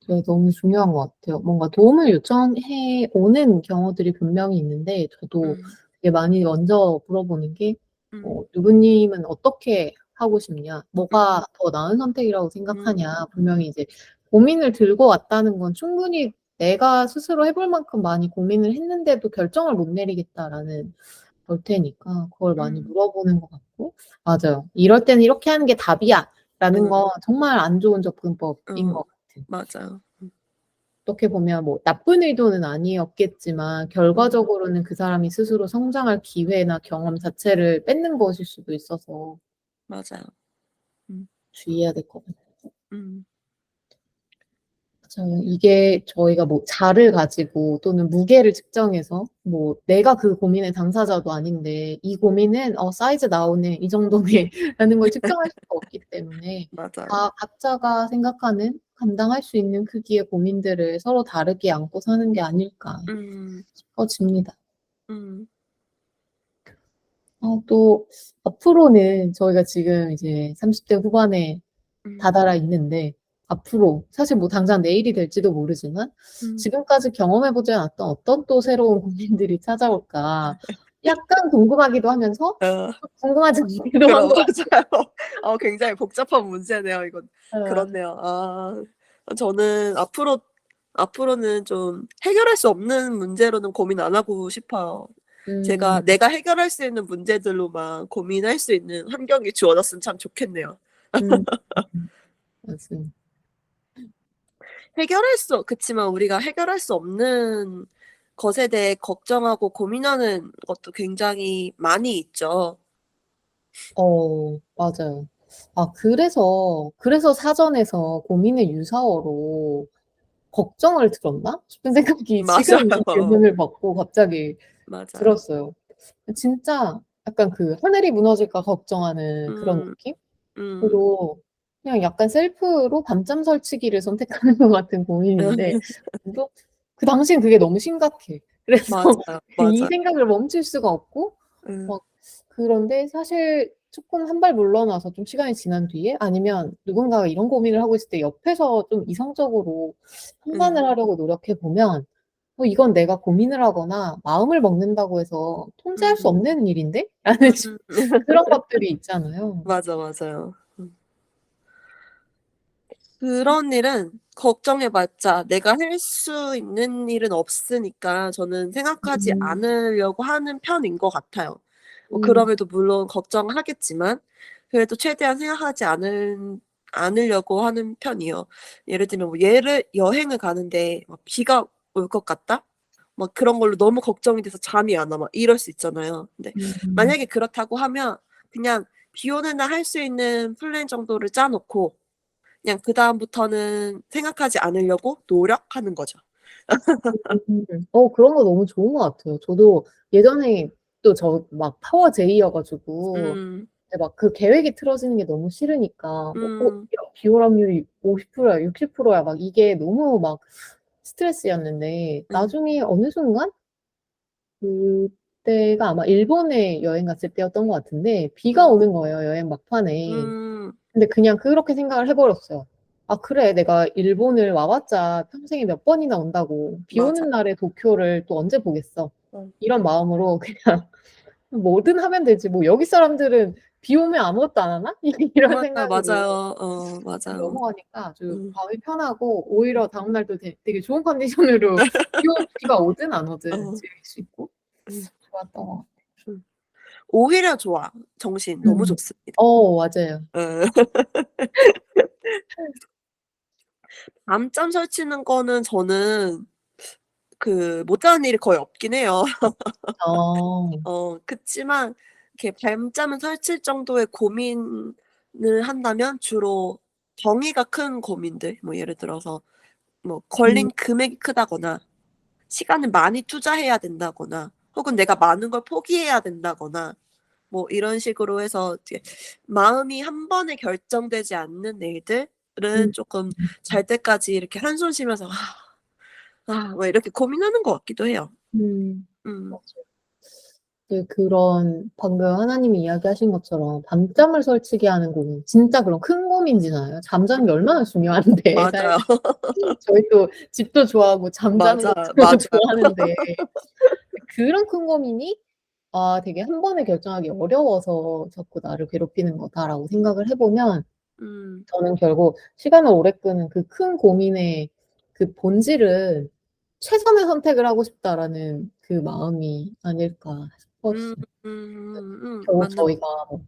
네 너무 중요한 것 같아요. 뭔가 도움을 요청해 오는 경우들이 분명히 있는데 저도 음. 되게 많이 먼저 물어보는 게 음. "누구님은 어떻게 하고 싶냐? 음. 뭐가 더 나은 선택이라고 음. 생각하냐?" 분명히 이제 고민을 들고 왔다는 건 충분히 내가 스스로 해볼 만큼 많이 고민을 했는데도 결정을 못 내리겠다라는 걸 테니까 그걸 많이 음. 물어보는 것 같고 맞아요. "이럴 때는 이렇게 하는 게 답이야." 라는 건 정말 안 좋은 접근법인 어, 것 같아요. 맞아요. 어떻게 보면 뭐 나쁜 의도는 아니었겠지만 결과적으로는 그 사람이 스스로 성장할 기회나 경험 자체를 뺏는 것일 수도 있어서 맞아요. 음, 주의해야 될 것 같아요. 음, 맞아요. 이게 저희가 뭐 자를 가지고 또는 무게를 측정해서 뭐 내가 그 고민의 당사자도 아닌데 이 고민은 사이즈 나오네 이 정도네 라는 걸 측정할 수가 없기 때문에 맞아요. 다 각자가 생각하는 감당할 수 있는 크기의 고민들을 서로 다르게 안고 사는 게 아닐까 음, 싶어집니다. 음, 또 앞으로는 저희가 지금 이제 30대 후반에 음, 다다라 있는데 앞으로 사실 뭐 당장 내일이 될지도 모르지만 음. 지금까지 경험해보지 않았던 어떤 또 새로운 고민들이 찾아올까 약간 궁금하기도 하면서 어, 궁금하지 않기도 한 그럼 것 같아요. 맞아요. 굉굉장히 복잡한 문제네요. 이건 어, 그렇네요. 저는 앞으로는 좀 해결할 수 없는 문제로는 고민 안 하고 싶어요. 음, 내가 해결할 수 있는 문제들로만 고민할 수 있는 환경이 주어졌으면 참 좋겠네요. 음, 맞습니다. 그치만 우리가 해결할 수 없는 것에 대해 걱정하고 고민하는 것도 굉장히 많이 있죠. 맞아요. 그래서 사전에서 고민의 유사어로 걱정을 들었나 싶은 생각이 지금 이 맞아요. 질문을 받고 갑자기 맞아요. 들었어요. 진짜 약간 그 하늘이 무너질까 걱정하는 그런 음. 느낌? 음. 저도 그냥 약간 셀프로 밤잠 설치기를 선택하는 것 같은 고민인데 또 그 당시엔 그게 너무 심각해. 그래서 맞아요. 이 맞아요. 생각을 멈출 수가 없고 음. 막 그런데 사실 쪼끔 한 발 물러나서 좀 시간이 지난 뒤에 아니면 누군가가 이런 고민을 하고 있을 때 옆에서 좀 이성적으로 음. 상담을 하려고 노력해 보면 이건 내가 고민을 하거나 마음을 먹는다고 해서 통제할 수 음. 없는 일인데? 라는 음. 그런 것들이 있잖아요. 맞아요. 그런 일은 걱정해 봤자 내가 할 수 있는 일은 없으니까 저는 생각하지 음. 않으려고 하는 편인 것 같아요. 음. 그럼에도 물론 걱정하겠지만 그래도 최대한 생각하지 않으려고 하는 편이에요. 예를 들면 여행을 가는데 막 비가 올 것 같다? 막 그런 걸로 너무 걱정이 돼서 잠이 안 와 막 이럴 수 있잖아요. 근데 음. 만약에 그렇다고 하면 그냥 비 오는 날 할 수 있는 플랜 정도를 짜 놓고 그냥 그다음부터는 생각하지 않으려고 노력하는 거죠. 그런 거 너무 좋은 것 같아요. 저도 예전에 또 저 막 파워 J여 가지고 음. 이제 막 그 계획이 틀어지는 게 너무 싫으니까 음. 야 비올 확률이 50%야 60%야 막 이게 너무 막 스트레스였는데 음. 나중에 어느 순간 그때가 아마 일본에 여행 갔을 때였던 것 같은데 비가 음. 오는 거예요, 여행 막판에. 음. 근데 그냥 그렇게 생각을 해 버렸어요. '아 그래 내가 일본을 와 봤자 평생에 몇 번이나 온다고 비 맞아. 오는 날에 도쿄를 또 언제 보겠어.' 어. 이런 마음으로 그냥 '뭐든 하면 되지. 뭐 여기 사람들은 비 오면 아무것도 안 하나?' 이런 생각으로 맞아요. 그냥 맞아요. 넘어가니까 아주 음. 마음이 편하고 오히려 다음 날도 되게 좋은 컨디션으로 비가 오든 안 오든 어. 즐길 수 있고 음. 좋았던 것 같아요. 음. 오히려 좋아. 정신 너무 음. 좋습니다. 맞아요. 예. 밤잠 설치는 거는 저는 못하는 일이 거의 없긴 해요. 어. 그치만 이렇게 밤잠을 설칠 정도의 고민을 한다면 주로 덩이가 큰 고민들 뭐 예를 들어서 뭐 음. 걸린 금액이 크다거나 시간을 많이 투자해야 된다거나 혹은 내가 많은 걸 포기해야 된다거나 뭐 이런 식으로 해서 이제 마음이 한 번에 결정되지 않는 일들은 음. 쪼끔 잘 때까지 이렇게 한숨 쉬면서 뭐 이렇게 고민하는 것 같기도 해요. 음. 음. 맞아요. 그런 방금 하나님이 이야기하신 것처럼 밤잠을 설치게 하는 고민 진짜 그런 큰 고민이잖아요. 잠자는 게 얼마나 중요한데 맞아요. 저희 또 집도 좋아하고 잠자는 것도 맞아요. 좋아하는데 그런 큰 고민이 되게 한 번에 결정하기 어려워서 자꾸 나를 괴롭히는 거다라고 생각을 해 보면 음. 저는 결국 시간을 오래 끄는 그 큰 고민의 그 본질은 '최선의 선택을 하고 싶다.'라는 그 마음이 아닐까 음. 싶었어요. 음. 결국 맞는 저희가 뭐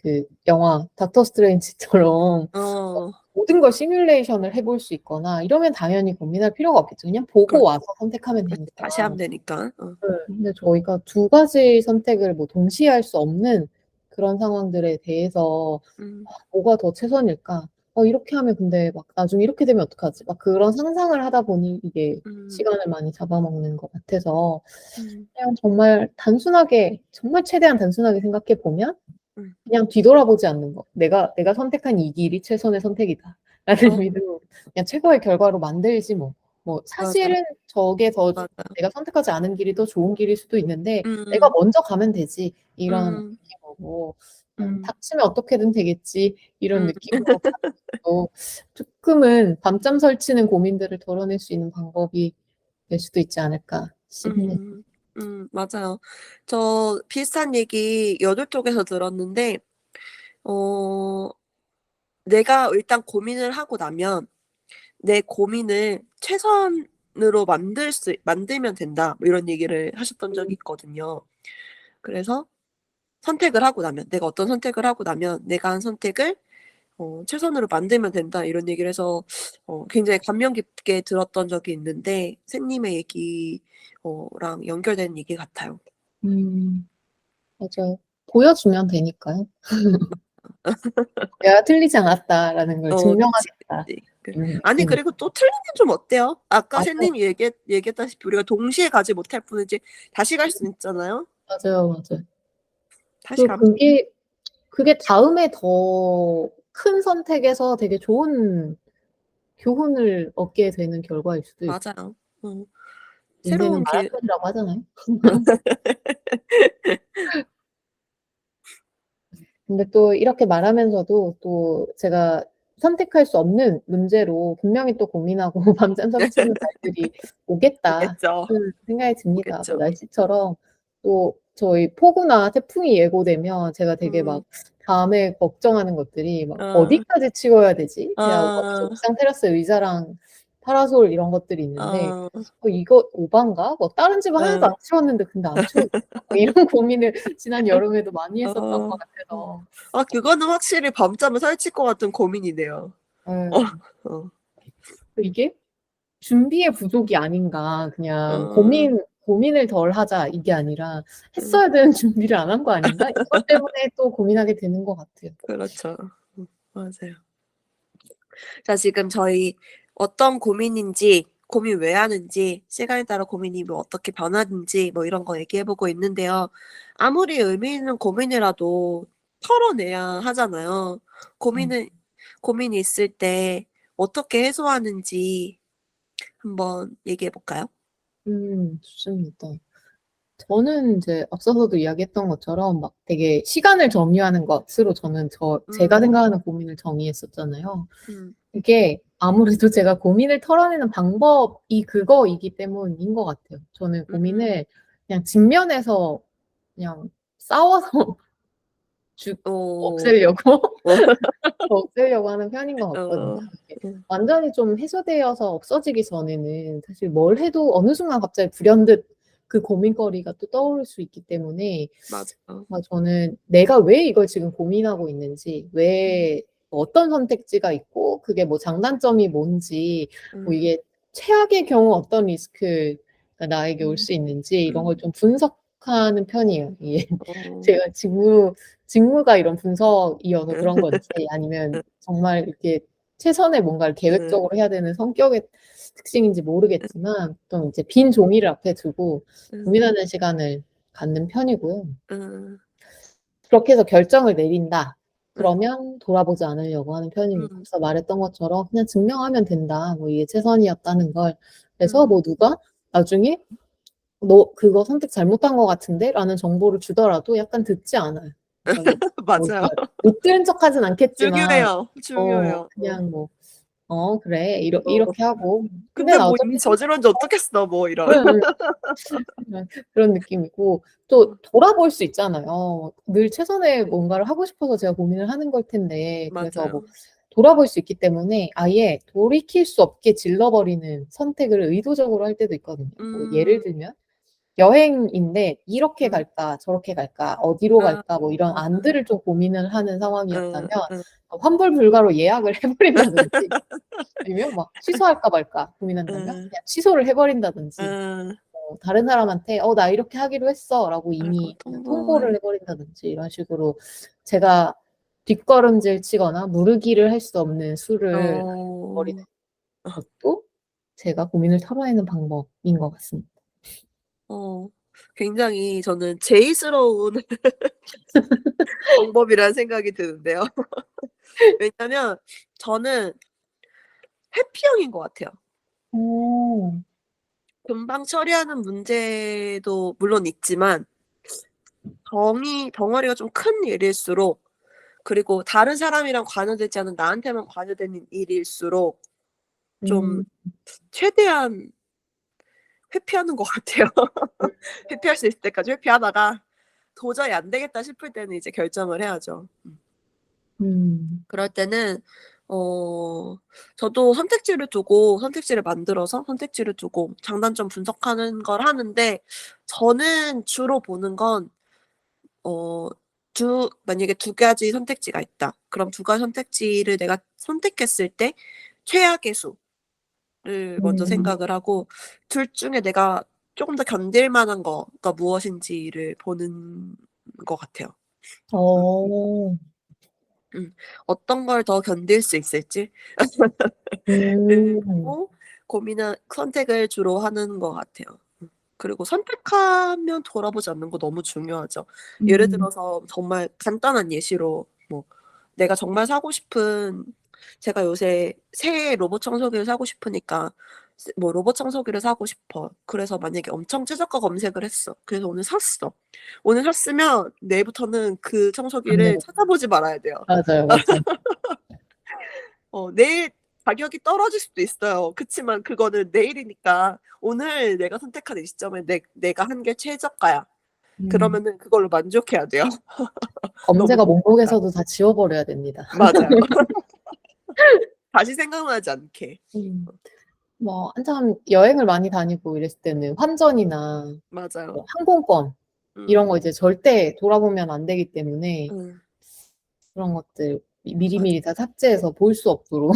그 영화 닥터 스트레인지처럼 어, 모든 걸 시뮬레이션을 해볼 수 있거나 이러면 당연히 고민할 필요가 없겠죠. 그냥 보고 그렇, 와서 선택하면 되니까. 다시 하면 되니까. 어. 네. 근데 저희가 두 가지 선택을 뭐 동시에 할 수 없는 그런 상황들에 대해서 음, 뭐가 더 최선일까? 이렇게 하면 근데 막 나중에 이렇게 되면 어떡하지? 막 그런 상상을 하다 보니 이게 음, 시간을 많이 잡아먹는 것 같아서 음, 그냥 정말 단순하게, 정말 최대한 단순하게 생각해 보면 음. 그냥 뒤돌아보지 않는 거. 내가 선택한 이 길이 최선의 선택이다. 라는 어, 믿음으로 그냥 최고의 결과로 만들지 뭐. 뭐 맞아, 사실은 저게 더 맞아. 내가 선택하지 않은 길이 더 좋은 길일 수도 있는데 내가 음, 먼저 가면 되지. 이런 음, 느낌으로 그냥 음, 닥치면 어떻게든 되겠지. 이런 음. 느낌으로 가는 것도 조금은 밤잠 설치는 고민들을 덜어낼 수 있는 방법이 될 수도 있지 않을까 싶네요. 음, 맞아요. 저 비슷한 얘기 여덟 쪽에서 들었는데, 어, 내가 일단 고민을 하고 나면 내 고민을 최선으로 만들면 된다. 뭐 이런 얘기를 하셨던 적이 있거든요. 그래서 선택을 하고 나면, 내가 어떤 선택을 하고 나면 내가 한 선택을 최선으로 만들면 된다. 이런 얘기를 해서 굉장히 감명 깊게 들었던 적이 있는데, 샘님의 얘기 랑 연결되는 얘기 같아요. 음, 맞아요. 보여주면 되니까요. 내가 틀리지 않았다라는 걸 그치, 증명하겠다. 그치. 아니 느낌이 그리고 또 틀린 게 좀 어때요? 아까 맞아요. 샌님이 얘기했다시피 우리가 동시에 가지 못할 뿐이지 다시 갈 수는 있잖아요. 맞아요, 맞아요. 다시 그 가면 그게 다음에 더 큰 선택에서 되게 좋은 교훈을 얻게 되는 결과일 수도 있고 맞아요. 어. 인생은 새로운 길 마라톤이라고 하잖아요. 근데 또 이렇게 말하면서도 또 제가 선택할 수 없는 문제로 분명히 또 고민하고 밤잠 설치는 날들이 오겠다 오겠죠. 하는 생각이 듭니다. 뭐 오겠죠. 날씨처럼 또 저희 폭우나 태풍이 예고되면 제가 되게 막 음. 밤에 걱정하는 것들이 막 어. 어디까지 치워야 되지? 제가 어. 옥상 테라스에 의자랑 파라솔 이런 것들이 있는데 어. 이거 오반가? 뭐 다른 집은 하나도 안 어. 치웠는데 근데 안 치워졌어. 이런 고민을 지난 여름에도 많이 했었던 것 어. 같아서 그거는 확실히 밤잠을 설칠 것 같은 고민이네요. 어. 예. 어. 이게 준비의 부족이 아닌가. 그냥 어. 고민을 덜 하자 이게 아니라 음. 했어야 되는 준비를 안 한 거 아닌가? 이것 때문에 또 고민하게 되는 것 같아요. 그렇죠. 맞아요. 자, 지금 저희 어떤 고민인지, 고민 왜 하는지, 시간에 따라 고민이 뭐 어떻게 변하는지 뭐 이런 거 얘기해 보고 있는데요. 아무리 의미 있는 고민이라도 털어내야 하잖아요. 음. 고민이 있을 때 어떻게 해소하는지 한번 얘기해 볼까요? 좋습니다. 저는 이제 앞서서도 이야기했던 것처럼 막 되게 시간을 정의하는 것으로 저는 제가 음, 생각하는 고민을 정의했었잖아요. 음, 이게 아무래도 제가 고민을 털어내는 방법이 그거이기 때문인 것 같아요. 저는 음, 고민을 그냥 직면해서 그냥 싸워서 오, 없애려고 없애려고 하는 편인 것 같거든요. 어, 이게 음, 완전히 좀 해소되어서 없어지기 전에는 사실 뭘 해도 어느 순간 갑자기 불현듯 그 고민거리가 또 떠오를 수 있기 때문에 맞아요. 저는 내가 왜 이걸 지금 고민하고 있는지, 음, 왜 어떤 선택지가 있고, 그게 뭐 장단점이 뭔지, 뭐 음, 이게 최악의 경우 어떤 리스크가 나에게 올 음, 수 있는지, 이런 걸 음, 좀 분석하는 편이에요. 이게 어, 제가 직무가 이런 분석이어서 그런 건지, 아니면 정말 이렇게 최선의 뭔가를 음, 계획적으로 해야 되는 성격의 특징인지 모르겠지만, 좀 이제 빈 종이를 앞에 두고 음, 고민하는 시간을 갖는 편이고요. 음, 그렇게 해서 결정을 내린다. 음, 그러면 돌아보지 않으려고 하는 편입니다. 음, 앞서 말했던 것처럼 그냥 증명하면 된다. 뭐 이게 최선이었다는 걸. 그래서 음. 뭐 누가 나중에 너 그거 선택 잘못한 것 같은데? 라는 정보를 주더라도 약간 듣지 않아요. 저는 뭐 맞아요. 못 들은 척하진 않겠지만 중요해요. 중요해요. 그냥 뭐 그래 어. 이렇게 하고 근데 근데 나 뭐 어차피 이미 저질렀는지 어떻겠어 뭐 이런. 응, 응. 그런 느낌이고 또 돌아볼 수 있잖아요. 늘 최선의 뭔가를 하고 싶어서 제가 고민을 하는 걸 텐데 그래서 뭐 맞아요. 돌아볼 수 있기 때문에 아예 돌이킬 수 없게 질러버리는 선택을 의도적으로 할 때도 있거든요. 뭐 예를 음. 들면 여행인데 이렇게 응. 갈까 저렇게 갈까 어디로 아, 갈까 뭐 이런 응, 응, 안들을 좀 고민을 하는 상황이었다면 응, 응, 환불 불가로 예약을 해버린다든지 아니면 막 취소할까 말까 고민한다면 응, 그냥 취소를 해버린다든지 응. 다른 사람한테 나 이렇게 하기로 했어라고 아이고, 이미 그냥 통보를 통보해. 해버린다든지 이런 식으로 제가 뒷걸음질 치거나 무르기를 할 수 없는 수를 버리는 어, 것도 제가 고민을 털어내는 방법인 것 같습니다. 어, 굉장히 저는 제의스러운 방법이라는 생각이 드는데요. 왜냐면 저는 회피형인 것 같아요. 오. 금방 처리하는 문제도 물론 있지만 덩어리가 좀 큰 일일수록 그리고 다른 사람이랑 관여되지 않은 나한테만 관여되는 일일수록 좀 음. 최대한 회피하는 것 같아요. 회피할 수 있을 때까지 회피하다가 도저히 안 되겠다 싶을 때는 이제 결정을 해야죠. 음. 그럴 때는 어 저도 선택지를 만들어서 선택지를 두고 장단점 분석하는 걸 하는데 저는 주로 보는 건 어 만약에 두 가지 선택지가 있다. 그럼 두 가지 선택지를 내가 선택했을 때 최악의 수를 먼저 음. 생각을 하고 둘 중에 내가 쪼금 더 견딜 만한 거가 무엇인지를 보는 것 같아요. 음. 어. 음. 어떤 걸 더 견딜 수 있을지 를 음. 보고 선택을 주로 하는 것 같아요. 그리고 선택하면 돌아보지 않는 거 너무 중요하죠. 예를 음. 들어서 정말 간단한 예시로 뭐 내가 정말 사고 싶은 제가 요새 새 로봇 청소기를 사고 싶으니까 뭐 로봇 청소기를 사고 싶어. 그래서 만약에 엄청 최저가 검색을 했어. 그래서 오늘 샀어. 오늘 샀으면 내일부터는 그 안 청소기를 되고. 찾아보지 말아야 돼요. 맞아요, 맞아요. 내일 가격이 떨어질 수도 있어요. 그치만 그거는 내일이니까 오늘 내가 선택한 이 시점에 내가 한 게 최저가야. 음. 그러면은 그걸로 만족해야 돼요. 너무 검색어 좋으니까. 목록에서도 다 지워버려야 됩니다. 맞아요. 다시 생각나지 않게. 음. 뭐 한참 여행을 많이 다니고 이랬을 때는 환전이나 뭐 맞아요. 항공권 이런 음. 거 이제 절대 돌아보면 안 되기 때문에 음. 그런 것들 맞아. 미리미리 다 삭제해서 볼 수 없도록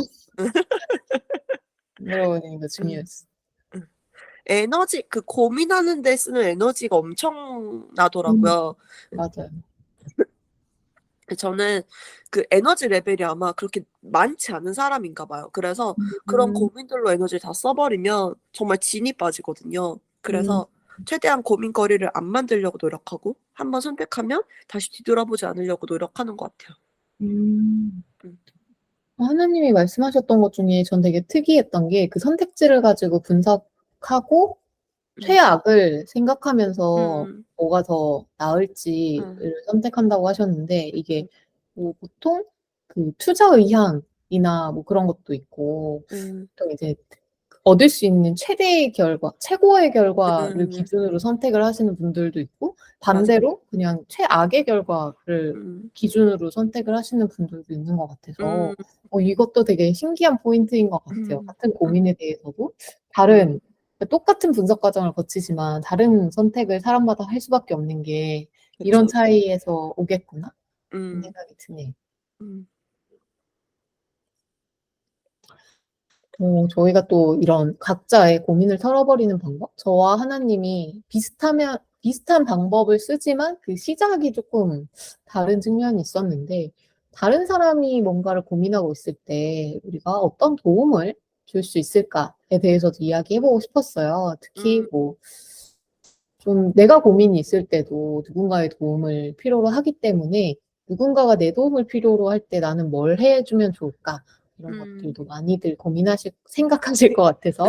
만들어보는 게 음. 중요했어요. 음. 고민하는 데 쓰는 에너지가 음. 엄청나더라고요. 맞아요. 저는 그 에너지 레벨이 아마 그렇게 많지 않은 사람인가 봐요. 그래서 그런 음. 고민들로 에너지를 다 써 버리면 정말 진이 빠지거든요. 음. 그래서 최대한 고민거리를 안 만들려고 노력하고 한 번 선택하면 다시 뒤돌아보지 않으려고 노력하는 것 같아요. 음. 음. 하나님이 말씀하셨던 것 중에 전 되게 특이했던 게 그 선택지를 가지고 분석하고 음. 최악을 생각하면서 음. 뭐가 더 나을지를 음. 선택한다고 하셨는데 이게 뭐 보통 그 투자 의향이나 뭐 그런 것도 있고 음. 보통 이제 얻을 수 있는 최대의 결과, 최고의 결과를 음. 기준으로 선택을 하시는 분들도 있고 맞아요. 반대로 그냥 최악의 결과를 음. 기준으로 선택을 하시는 분들도 있는 것 같아서 음. 이것도 되게 신기한 포인트인 것 같아요. 음. 같은 음. 고민에 대해서도 음. 다른 똑같은 분석 과정을 거치지만 다른 선택을 사람마다 할 수밖에 없는 게 그쵸, '이런 그쵸. 차이에서 오겠구나.' 그런 음. 생각이 드네요. 음. 저희가 또 이런 각자의 고민을 털어버리는 방법? 저와 하나님이 비슷한 방법을 쓰지만 그 시작이 조금 다른 측면이 있었는데, 다른 사람이 뭔가를 고민하고 있을 때 우리가 어떤 도움을 줄 수 있을까에 대해서도 이야기해보고 싶었어요. 특히 음. 뭐, 좀 내가 고민이 있을 때도 누군가의 도움을 필요로 하기 때문에 누군가가 내 도움을 필요로 할 때 나는 뭘 해주면 좋을까? 이런 음. 것들도 많이들 생각하실 것 같아서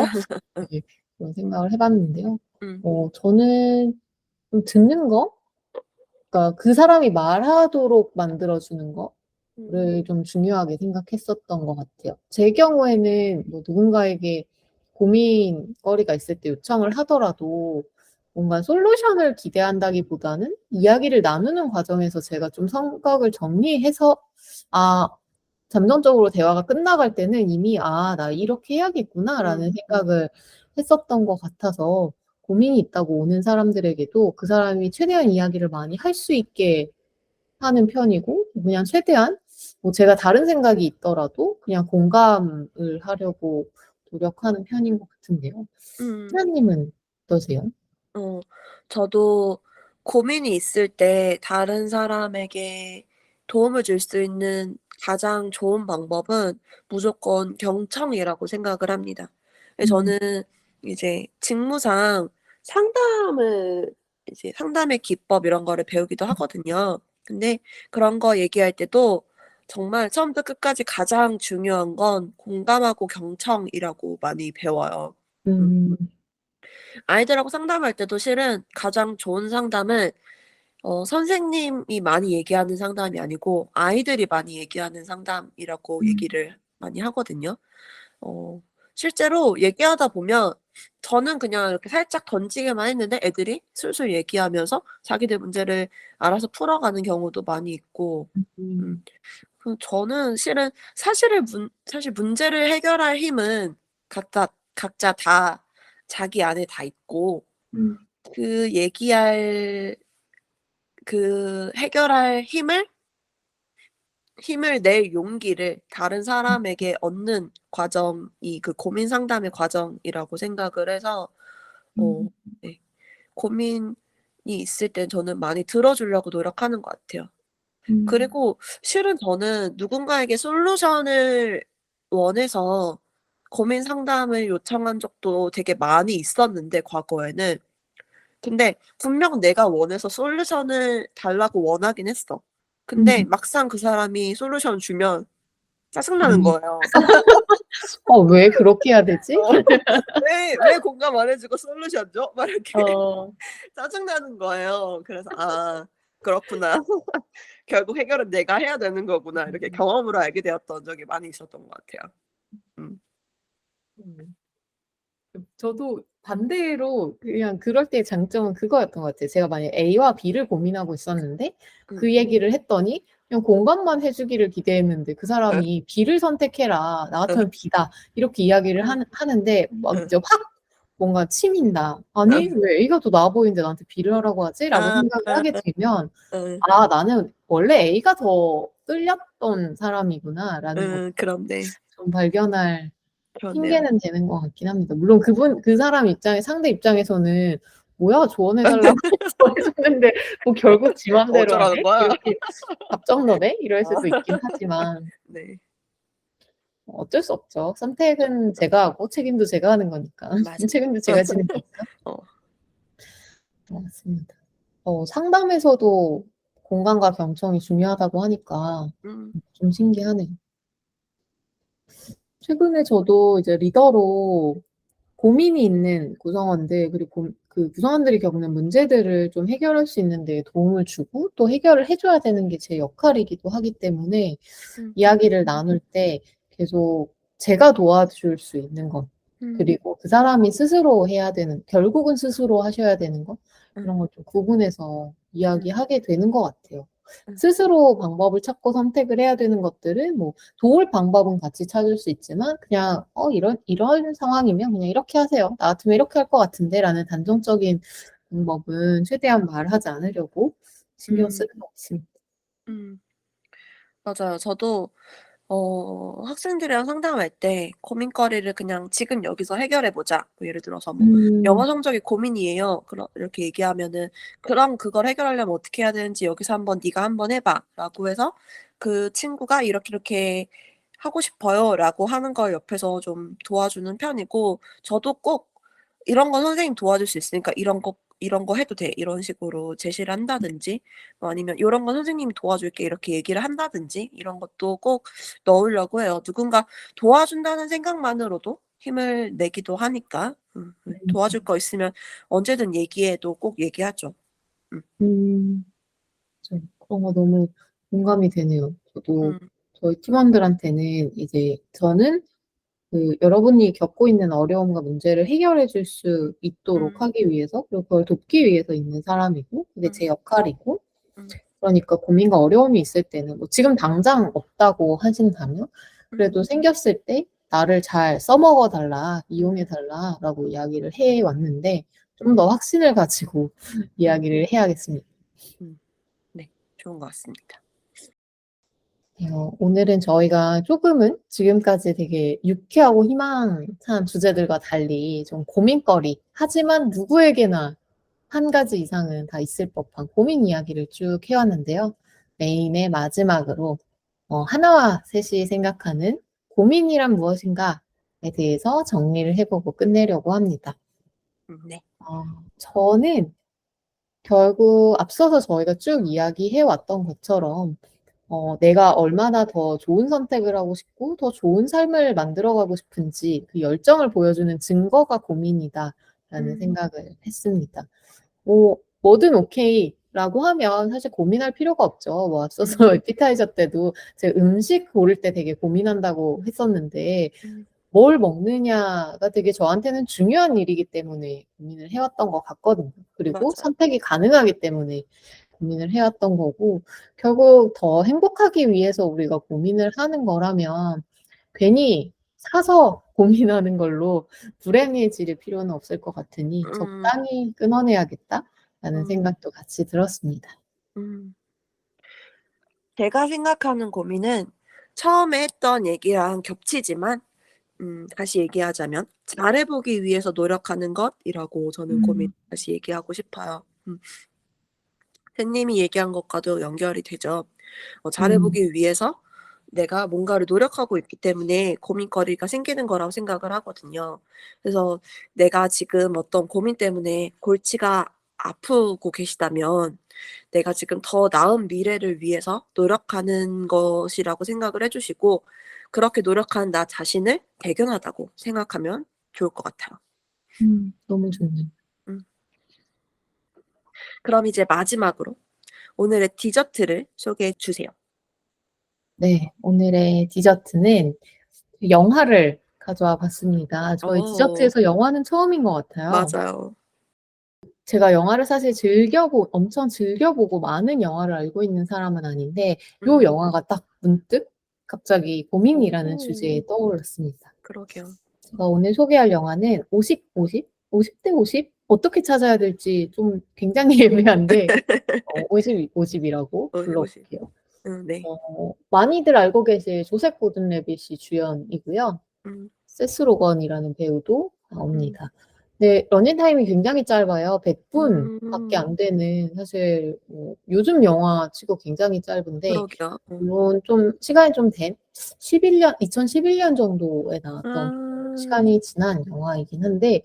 네, 그런 생각을 해봤는데요. 음. 저는 좀 듣는 거? 그러니까 그 사람이 말하도록 만들어주는 음. 거를 좀 중요하게 생각했었던 것 같아요. 제 경우에는 뭐 누군가에게 고민거리가 있을 때 요청을 하더라도 뭔가 솔루션을 기대한다기보다는 이야기를 나누는 과정에서 제가 좀 생각을 정리해서 아, 잠정적으로 대화가 끝나갈 때는 이미 '아 나 이렇게 해야겠구나.'라는 음. 생각을 했었던 것 같아서 고민이 있다고 오는 사람들에게도 그 사람이 최대한 이야기를 많이 할 수 있게 하는 편이고, 그냥 최대한 뭐 제가 다른 생각이 있더라도 그냥 공감을 하려고 노력하는 편인 것 같은데요. 음. 하나님은 어떠세요? 어, 저도 고민이 있을 때 다른 사람에게 도움을 줄 수 있는 가장 좋은 방법은 무조건 경청이라고 생각을 합니다. 예, 음. 저는 이제 직무상 상담의 기법 이런 거를 배우기도 하거든요. 근데 그런 거 얘기할 때도 정말 처음부터 끝까지 가장 중요한 건 공감하고 경청이라고 많이 배워요. 음. 음. 아이들하고 상담할 때도 실은 가장 좋은 상담은 선생님이 많이 얘기하는 상담이 아니고 아이들이 많이 얘기하는 상담이라고 음. 얘기를 많이 하거든요. 어 실제로 얘기하다 보면 저는 그냥 이렇게 살짝 던지기만 했는데 애들이 술술 얘기하면서 자기들 문제를 알아서 풀어가는 경우도 많이 있고. 음. 음. 저는 실은 사실 문제를 해결할 힘은 각자 다 자기 안에 다 있고, 음. 그 얘기할 해결할 힘을 낼 용기를 다른 사람에게 얻는 과정이 그 고민 상담의 과정이라고 생각을 해서 음. 네, 고민이 있을 땐 저는 많이 들어 주려고 노력하는 것 같아요. 음. 그리고 실은 저는 누군가에게 솔루션을 원해서 고민 상담을 요청한 적도 되게 많이 있었는데 과거에는. 근데 분명 내가 원해서 솔루션을 달라고 원하긴 했어. 근데 음. 막상 그 사람이 솔루션을 주면 짜증나는 음. 거예요. 왜 그렇게 해야 되지? 어 "왜 공감 안 해 주고 솔루션 줘?" 막 이렇게 어. 짜증나는 거예요. 그래서 '아 그렇구나. 결국 해결은 내가 해야 되는 거구나.' 이렇게 음. 경험으로 알게 되었던 적이 많이 있었던 것 같아요. 음. 음. 저도 반대로 그냥 그럴 때의 장점은 그거였던 것 같아요. 제가 만약에 A와 B를 고민하고 있었는데 음. 그 얘기를 했더니 그냥 공감만 해 주기를 기대했는데 그 예. 사람이 "B를 선택해라. 나 예. 같으면 B다." 이렇게 이야기를 예. 하는데 막 예. 이제 확 뭔가 치민다. 예. '아니 왜 A가 더 나아 보이는데 나한테 B를 하라고 하지?'라고 아 생각을 하게 되면 예. '아 나는 원래 A가 더 끌렸던 사람이구나.'라는 걸 그렇네. 좀 발견할 그렇네요. 핑계는 되는 것 같긴 합니다. 물론 그 사람 상대 입장에서는 '뭐야 조언해 달라고 조언해 줬는데 뭐 결국 지 맘대로 어쩌라는 하네? 거야? 이렇게 답정너네?' 이럴 아 수도 있긴 하지만 네. 어쩔 수 없죠. 선택은 제가 하고 책임도 제가 하는 거니까. 맞아. 책임도 제가 지는 거니까. 어. 맞습니다. 상담에서도 공감과 경청이 중요하다고 하니까 음. 좀 신기하네요. 최근에 저도 이제 리더로 고민이 있는 구성원들 그리고 그 구성원들이 겪는 문제들을 좀 해결할 수 있는 데 도움을 주고 또 해결을 해 줘야 되는 게 제 역할이기도 하기 때문에 음. 이야기를 나눌 때 계속 제가 도와줄 수 있는 것 음. 그리고 그 사람이 스스로 해야 되는 결국은 스스로 하셔야 되는 것 음. 이런 걸 좀 구분해서 음. 이야기하게 되는 것 같아요. 음. 스스로 방법을 찾고 선택을 해야 되는 것들은 뭐 도울 방법은 같이 찾을 수 있지만 그냥 이런 상황이면 그냥 이렇게 하세요. 나 같으면 이렇게 할 것 같은데."라는 단정적인 방법은 최대한 말하지 않으려고 신경 음. 쓰는 것 같습니다. 음. 맞아요. 저도 학생들이랑 상담할 때 고민거리를 그냥 "지금 여기서 해결해 보자." 뭐 예를 들어서 뭐 음. "영어 성적이 고민이에요." 이렇게 얘기하면은 "그럼 그걸 해결하려면 어떻게 해야 되는지 여기서 한번 네가 한번 해 봐."라고 해서 그 친구가 "이렇게 이렇게 하고 싶어요."라고 하는 걸 옆에서 좀 도와주는 편이고, 저도 꼭 "이런 건 선생님 도와줄 수 있으니까 이런 거 해도 돼." 이런 식으로 제시를 한다든지, 뭐 아니면 "요런 건 선생님이 도와줄게." 이렇게 얘기를 한다든지 이런 것도 꼭 넣으려고 해요. 누군가 도와준다는 생각만으로도 힘을 내기도 하니까. 네. 음. 도와줄 거 있으면 언제든 얘기해도 꼭 얘기하죠. 음. 음. 그런 거 너무 공감이 되네요. 저도 음. 저희 팀원들한테는 이제 저는 여러분이 겪고 있는 어려움과 문제를 해결해 줄 수 있도록 음. 하기 위해서 그리고 그걸 돕기 위해서 있는 사람이고 그게 음. 제 역할이고 음. 그러니까 고민과 어려움이 있을 때는 뭐 지금 당장 없다고 하신다면 음. 그래도 생겼을 때 "나를 잘 써먹어 달라. 음. 이용해 달라."라고 이야기를 해 왔는데 좀 더 확신을 가지고 이야기를 해야겠습니다. 네, 좋은 것 같습니다. 오늘은 저희가 조금은 지금까지 되게 유쾌하고 희망찬 주제들과 달리 좀 고민거리, 하지만 누구에게나 한 가지 이상은 다 있을 법한 고민 이야기를 쭉 해왔는데요. 메인의 마지막으로 하나와 셋이 생각하는 고민이란 무엇인가에 대해서 정리를 해보고 끝내려고 합니다. 네. 저는 결국 앞서서 저희가 쭉 이야기해왔던 것처럼 내가 얼마나 더 좋은 선택을 하고 싶고 더 좋은 삶을 만들어가고 싶은지 그 열정을 보여주는 증거가 고민이다라는 생각을 했습니다. 뭐든 오케이라고 하면 사실 고민할 필요가 없죠. 뭐 앞서서 에피타이저 때도 제가 음식 고를 때 되게 고민한다고 했었는데 뭘 먹느냐가 되게 저한테는 중요한 일이기 때문에 고민을 해왔던 것 같거든요. 그리고 맞아요. 선택이 가능하기 때문에 고민을 해왔던 거고 결국 더 행복하기 위해서 우리가 고민을 하는 거라면 괜히 사서 고민하는 걸로 불행해질 필요는 없을 것 같으니 적당히 끊어내야겠다라는 생각도 같이 들었습니다. 제가 생각하는 고민은 처음에 했던 얘기랑 겹치지만 다시 얘기하자면 잘해보기 위해서 노력하는 것이라고 저는 고민 다시 얘기하고 싶어요. 햇님이 얘기한 것과도 연결이 되죠. 잘해보기 위해서 내가 뭔가를 노력하고 있기 때문에 고민거리가 생기는 거라고 생각을 하거든요. 그래서 내가 지금 어떤 고민 때문에 골치가 아프고 계시다면 내가 지금 더 나은 미래를 위해서 노력하는 것이라고 생각을 해 주시고 그렇게 노력하는 나 자신을 대견하다고 생각하면 좋을 것 같아요. 너무 좋네요. 음. 그럼 이제 마지막으로 오늘의 디저트를 소개해 주세요. 네, 오늘의 디저트는 영화를 가져와 봤습니다. 저희 어. 디저트에서 영화는 처음인 것 같아요. 맞아요. 제가 영화를 사실 엄청 즐겨보고 많은 영화를 알고 있는 사람은 아닌데 요 음. 영화가 딱 문득 갑자기 고민이라는 주제에 오. 떠올랐습니다. 그러게요. 제가 오늘 소개할 영화는 50, 50? 50대 50? 어떻게 찾아야 될지 좀 굉장히 애매한데 50, 50이라고 50. 불러볼게요. 네. 많이들 알고 계실 조셉 고든 레빗이 주연이고요. 음. 세스 로건이라는 배우도 음. 나옵니다. 네, 러닝타임이 굉장히 짧아요. 100분밖에 음. 안 되는 사실 요즘 영화치고 굉장히 짧은데 그러게요. 물론 좀 시간이 좀 된 2011년 정도에 나왔던 음. 시간이 지난 영화이긴 한데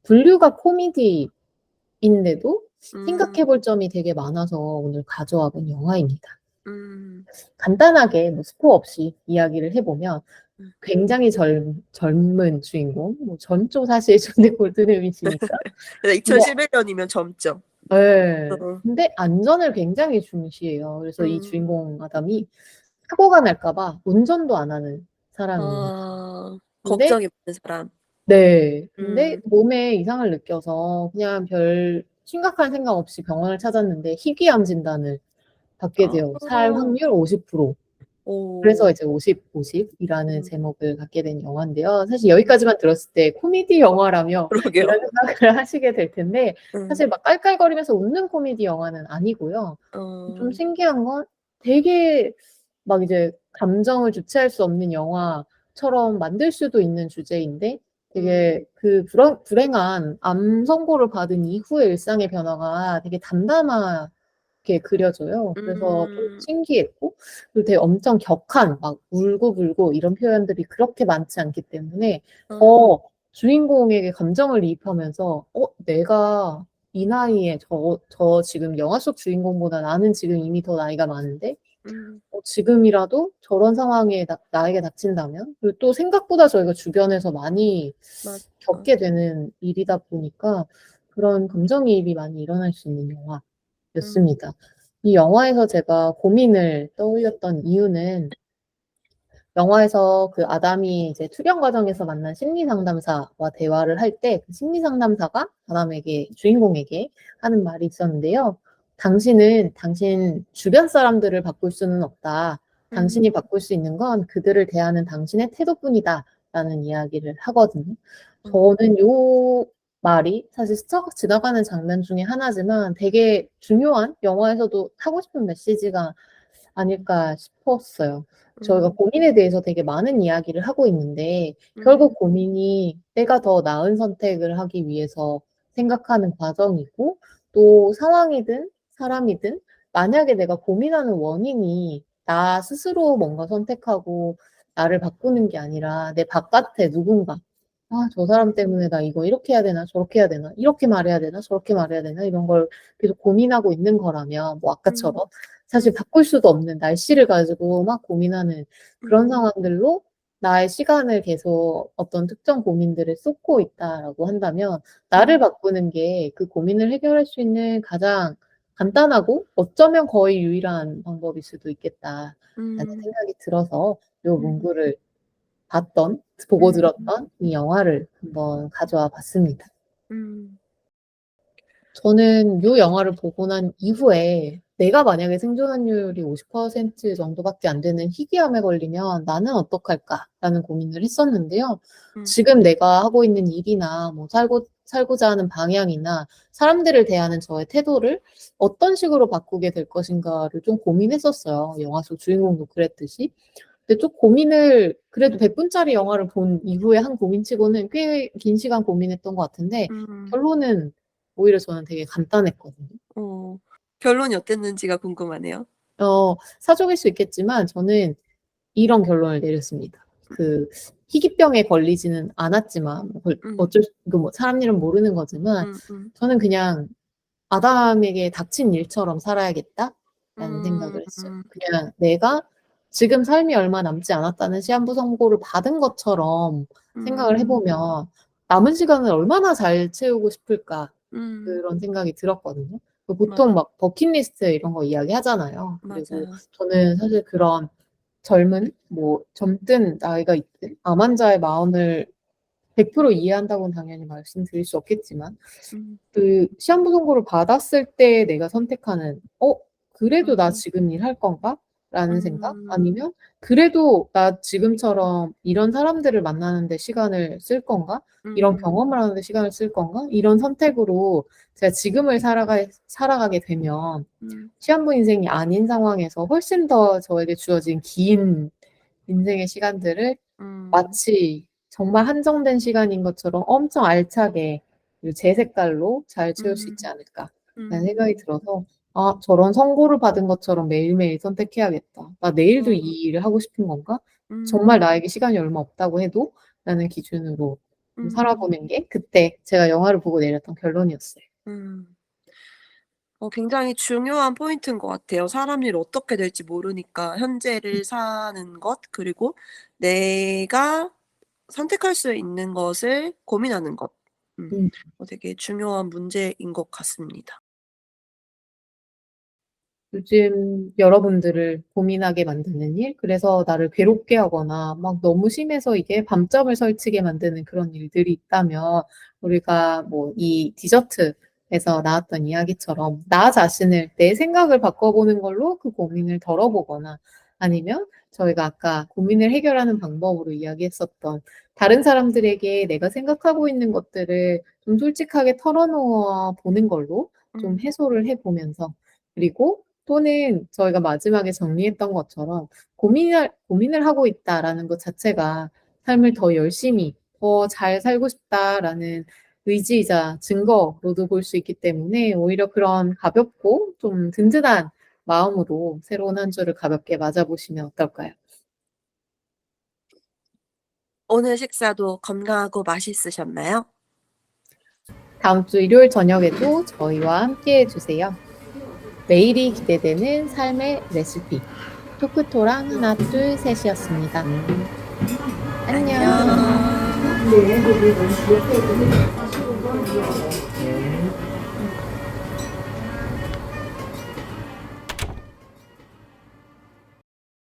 분류가 코미디인데도 음. 생각해 볼 점이 되게 많아서 오늘 가져와 본 영화입니다. 음. 간단하게 뭐 스포 없이 이야기를 해보면 음. 굉장히 젊은 주인공, 뭐 젊죠 사실 존댓 골드레빗이니까. 근데 근데 2011년이면 젊죠. 예. 어. 근데 안전을 굉장히 중시해요. 그래서 이 음. 주인공 아담이 사고가 날까 봐 운전도 안 하는 사람입니다. 아. 근데 걱정이 많은 사람. 네. 근데 음. 몸에 이상을 느껴서 그냥 별 심각한 생각 없이 병원을 찾았는데 희귀암 진단을 받게 아. 돼요. 살 확률 50%. 그래서 오. 이제 50, 50이라는 음. 제목을 갖게 된 영화인데요. 사실 여기까지만 들었을 때 코미디 영화라며 그러게요. 이런 생각을 하시게 될 텐데 음. 사실 막 깔깔거리면서 웃는 코미디 영화는 아니고요. 좀 어. 신기한 건 되게 막 이제 감정을 주체할 수 없는 영화처럼 만들 수도 있는 주제인데 음. 되게 그 불행한 암 선고를 받은 이후의 일상의 변화가 되게 담담하게 그려져요. 그래서 좀 음. 신기했고 그리고 되게 엄청 격한 막 울고불고 이런 표현들이 그렇게 많지 않기 때문에 어. 더 주인공에게 감정을 이입하면서 내가 이 나이에 저 지금 영화 속 주인공보다 나는 지금 이미 더 나이가 많은데 음. 지금이라도 저런 상황에 나에게 닥친다면 그리고 또 생각보다 저희가 주변에서 많이 맞아. 겪게 되는 일이다 보니까 그런 감정이입이 많이 일어날 수 있는 음. 영화였습니다. 이 영화에서 제가 고민을 떠올렸던 이유는 영화에서 그 아담이 이제 투병 과정에서 만난 심리 상담사와 대화를 할 때 그 심리 상담사가 주인공에게 하는 말이 있었는데요. 당신은 당신 주변 사람들을 바꿀 수는 없다. 음. 당신이 바꿀 수 있는 건 그들을 대하는 당신의 태도뿐이다. 라는 이야기를 하거든요. 음. 저는 요 말이 사실 스쳐 지나가는 장면 중에 하나지만 되게 중요한 영화에서도 하고 싶은 메시지가 아닐까 싶었어요. 저희가 음, 고민에 대해서 되게 많은 이야기를 하고 있는데 음, 결국 고민이 내가 더 나은 선택을 하기 위해서 생각하는 과정이고 또 상황이든 사람이든 만약에 내가 고민하는 원인이 나 스스로 뭔가 선택하고 나를 바꾸는 게 아니라 내 바깥에 누군가 아, 저 사람 때문에 나 이거 이렇게 해야 되나 저렇게 해야 되나 이렇게 말해야 되나 저렇게 말해야 되나 이런 걸 계속 고민하고 있는 거라면 뭐 아까처럼 사실 음, 바꿀 수도 없는 날씨를 가지고 막 고민하는 그런 음, 상황들로 나의 시간을 계속 어떤 특정 고민들을 쏟고 있다라고 한다면 나를 음, 바꾸는 게 그 고민을 해결할 수 있는 가장 간단하고 어쩌면 거의 유일한 방법일 수도 있겠다라는 음, 생각이 들어서 이 음, 문구를 봤던, 보고 음, 들었던 이 영화를 한번 가져와 봤습니다. 음, 저는 이 영화를 보고 난 이후에 내가 만약에 생존율이 50% 정도밖에 안 되는 희귀암에 걸리면 나는 어떡할까라는 고민을 했었는데요. 음, 지금 내가 하고 있는 일이나 뭐 살고자 하는 방향이나 사람들을 대하는 저의 태도를 어떤 식으로 바꾸게 될 것인가를 좀 고민했었어요. 영화 속 주인공도 그랬듯이. 근데 좀 고민을 그래도 100분짜리 영화를 본 이후에 한 고민치고는 꽤 긴 시간 고민했던 것 같은데 음. 결론은 오히려 저는 되게 간단했거든요. 어, 결론이 어땠는지가 궁금하네요. 사족일 수 있겠지만 저는 이런 결론을 내렸습니다. 그 희귀병에 걸리지는 않았지만 뭐 음, 어쩔 뭐 사람 일은 모르는 거지만 음, 음, 저는 그냥 아담에게 닥친 일처럼 살아야겠다라는 음, 생각을 했어요. 음, 그냥 내가 지금 삶이 얼마 남지 않았다는 시한부 선고를 받은 것처럼 생각을 음, 해보면 남은 시간을 얼마나 잘 채우고 싶을까 음, 그런 생각이 들었거든요. 맞, 보통 막 버킷리스트 이런 거 이야기 하잖아요. 그리고 맞아요. 저는 사실 그런 젊은, 뭐 젊든 나이가 있든 암 환자의 마음을 100% 이해한다고는 당연히 말씀드릴 수 없겠지만 음, 그 시한부 선고를 받았을 때 내가 선택하는 그래도 나 음, 지금 일할 건가? 라는 생각? 음, 아니면 그래도 나 지금처럼 이런 사람들을 만나는 데 시간을 쓸 건가? 이런 음, 경험을 하는 데 시간을 쓸 건가? 이런 선택으로 제가 지금을 살아가게 되면 음, 시한부 인생이 아닌 상황에서 훨씬 더 저에게 주어진 긴 인생의 시간들을 음, 마치 정말 한정된 시간인 것처럼 엄청 알차게 그리고 제 색깔로 잘 채울 수 있지 음, 않을까라는 음, 생각이 들어서 아, 저런 선고를 받은 것처럼 매일매일 선택해야겠다. 나 내일도 음, 이 일을 하고 싶은 건가? 음, 정말 나에게 시간이 얼마 없다고 해도 라는 기준으로 좀 음, 살아보는 게 그때 제가 영화를 보고 내렸던 결론이었어요. 음. 굉장히 중요한 포인트인 것 같아요. 사람 일 어떻게 될지 모르니까 현재를 사는 것, 그리고 내가 선택할 수 있는 것을 고민하는 것. 음. 음. 되게 중요한 문제인 것 같습니다. 요즘 여러분들을 고민하게 만드는 일, 그래서 나를 괴롭게 하거나 막 너무 심해서 이게 밤잠을 설치게 만드는 그런 일들이 있다면 우리가 뭐 이 디저트에서 나왔던 이야기처럼 나 자신을 내 생각을 바꿔보는 걸로 그 고민을 덜어보거나 아니면 저희가 아까 고민을 해결하는 방법으로 이야기했었던 다른 사람들에게 내가 생각하고 있는 것들을 좀 솔직하게 털어놓아 보는 걸로 좀 음. 해소를 해보면서 그리고 또는 저희가 마지막에 정리했던 것처럼 고민을 하고 있다라는 것 자체가 삶을 더 열심히, 더 잘 살고 싶다라는 의지이자 증거로도 볼 수 있기 때문에 오히려 그런 가볍고 좀 든든한 마음으로 새로운 한 주를 가볍게 맞아보시면 어떨까요? 오늘 식사도 건강하고 맛있으셨나요? 다음 주 일요일 저녁에도 저희와 함께 해주세요. 매일이 기대되는 삶의 레시피. 토크토랑 하나, 둘, 셋이었습니다. 안녕. 안녕.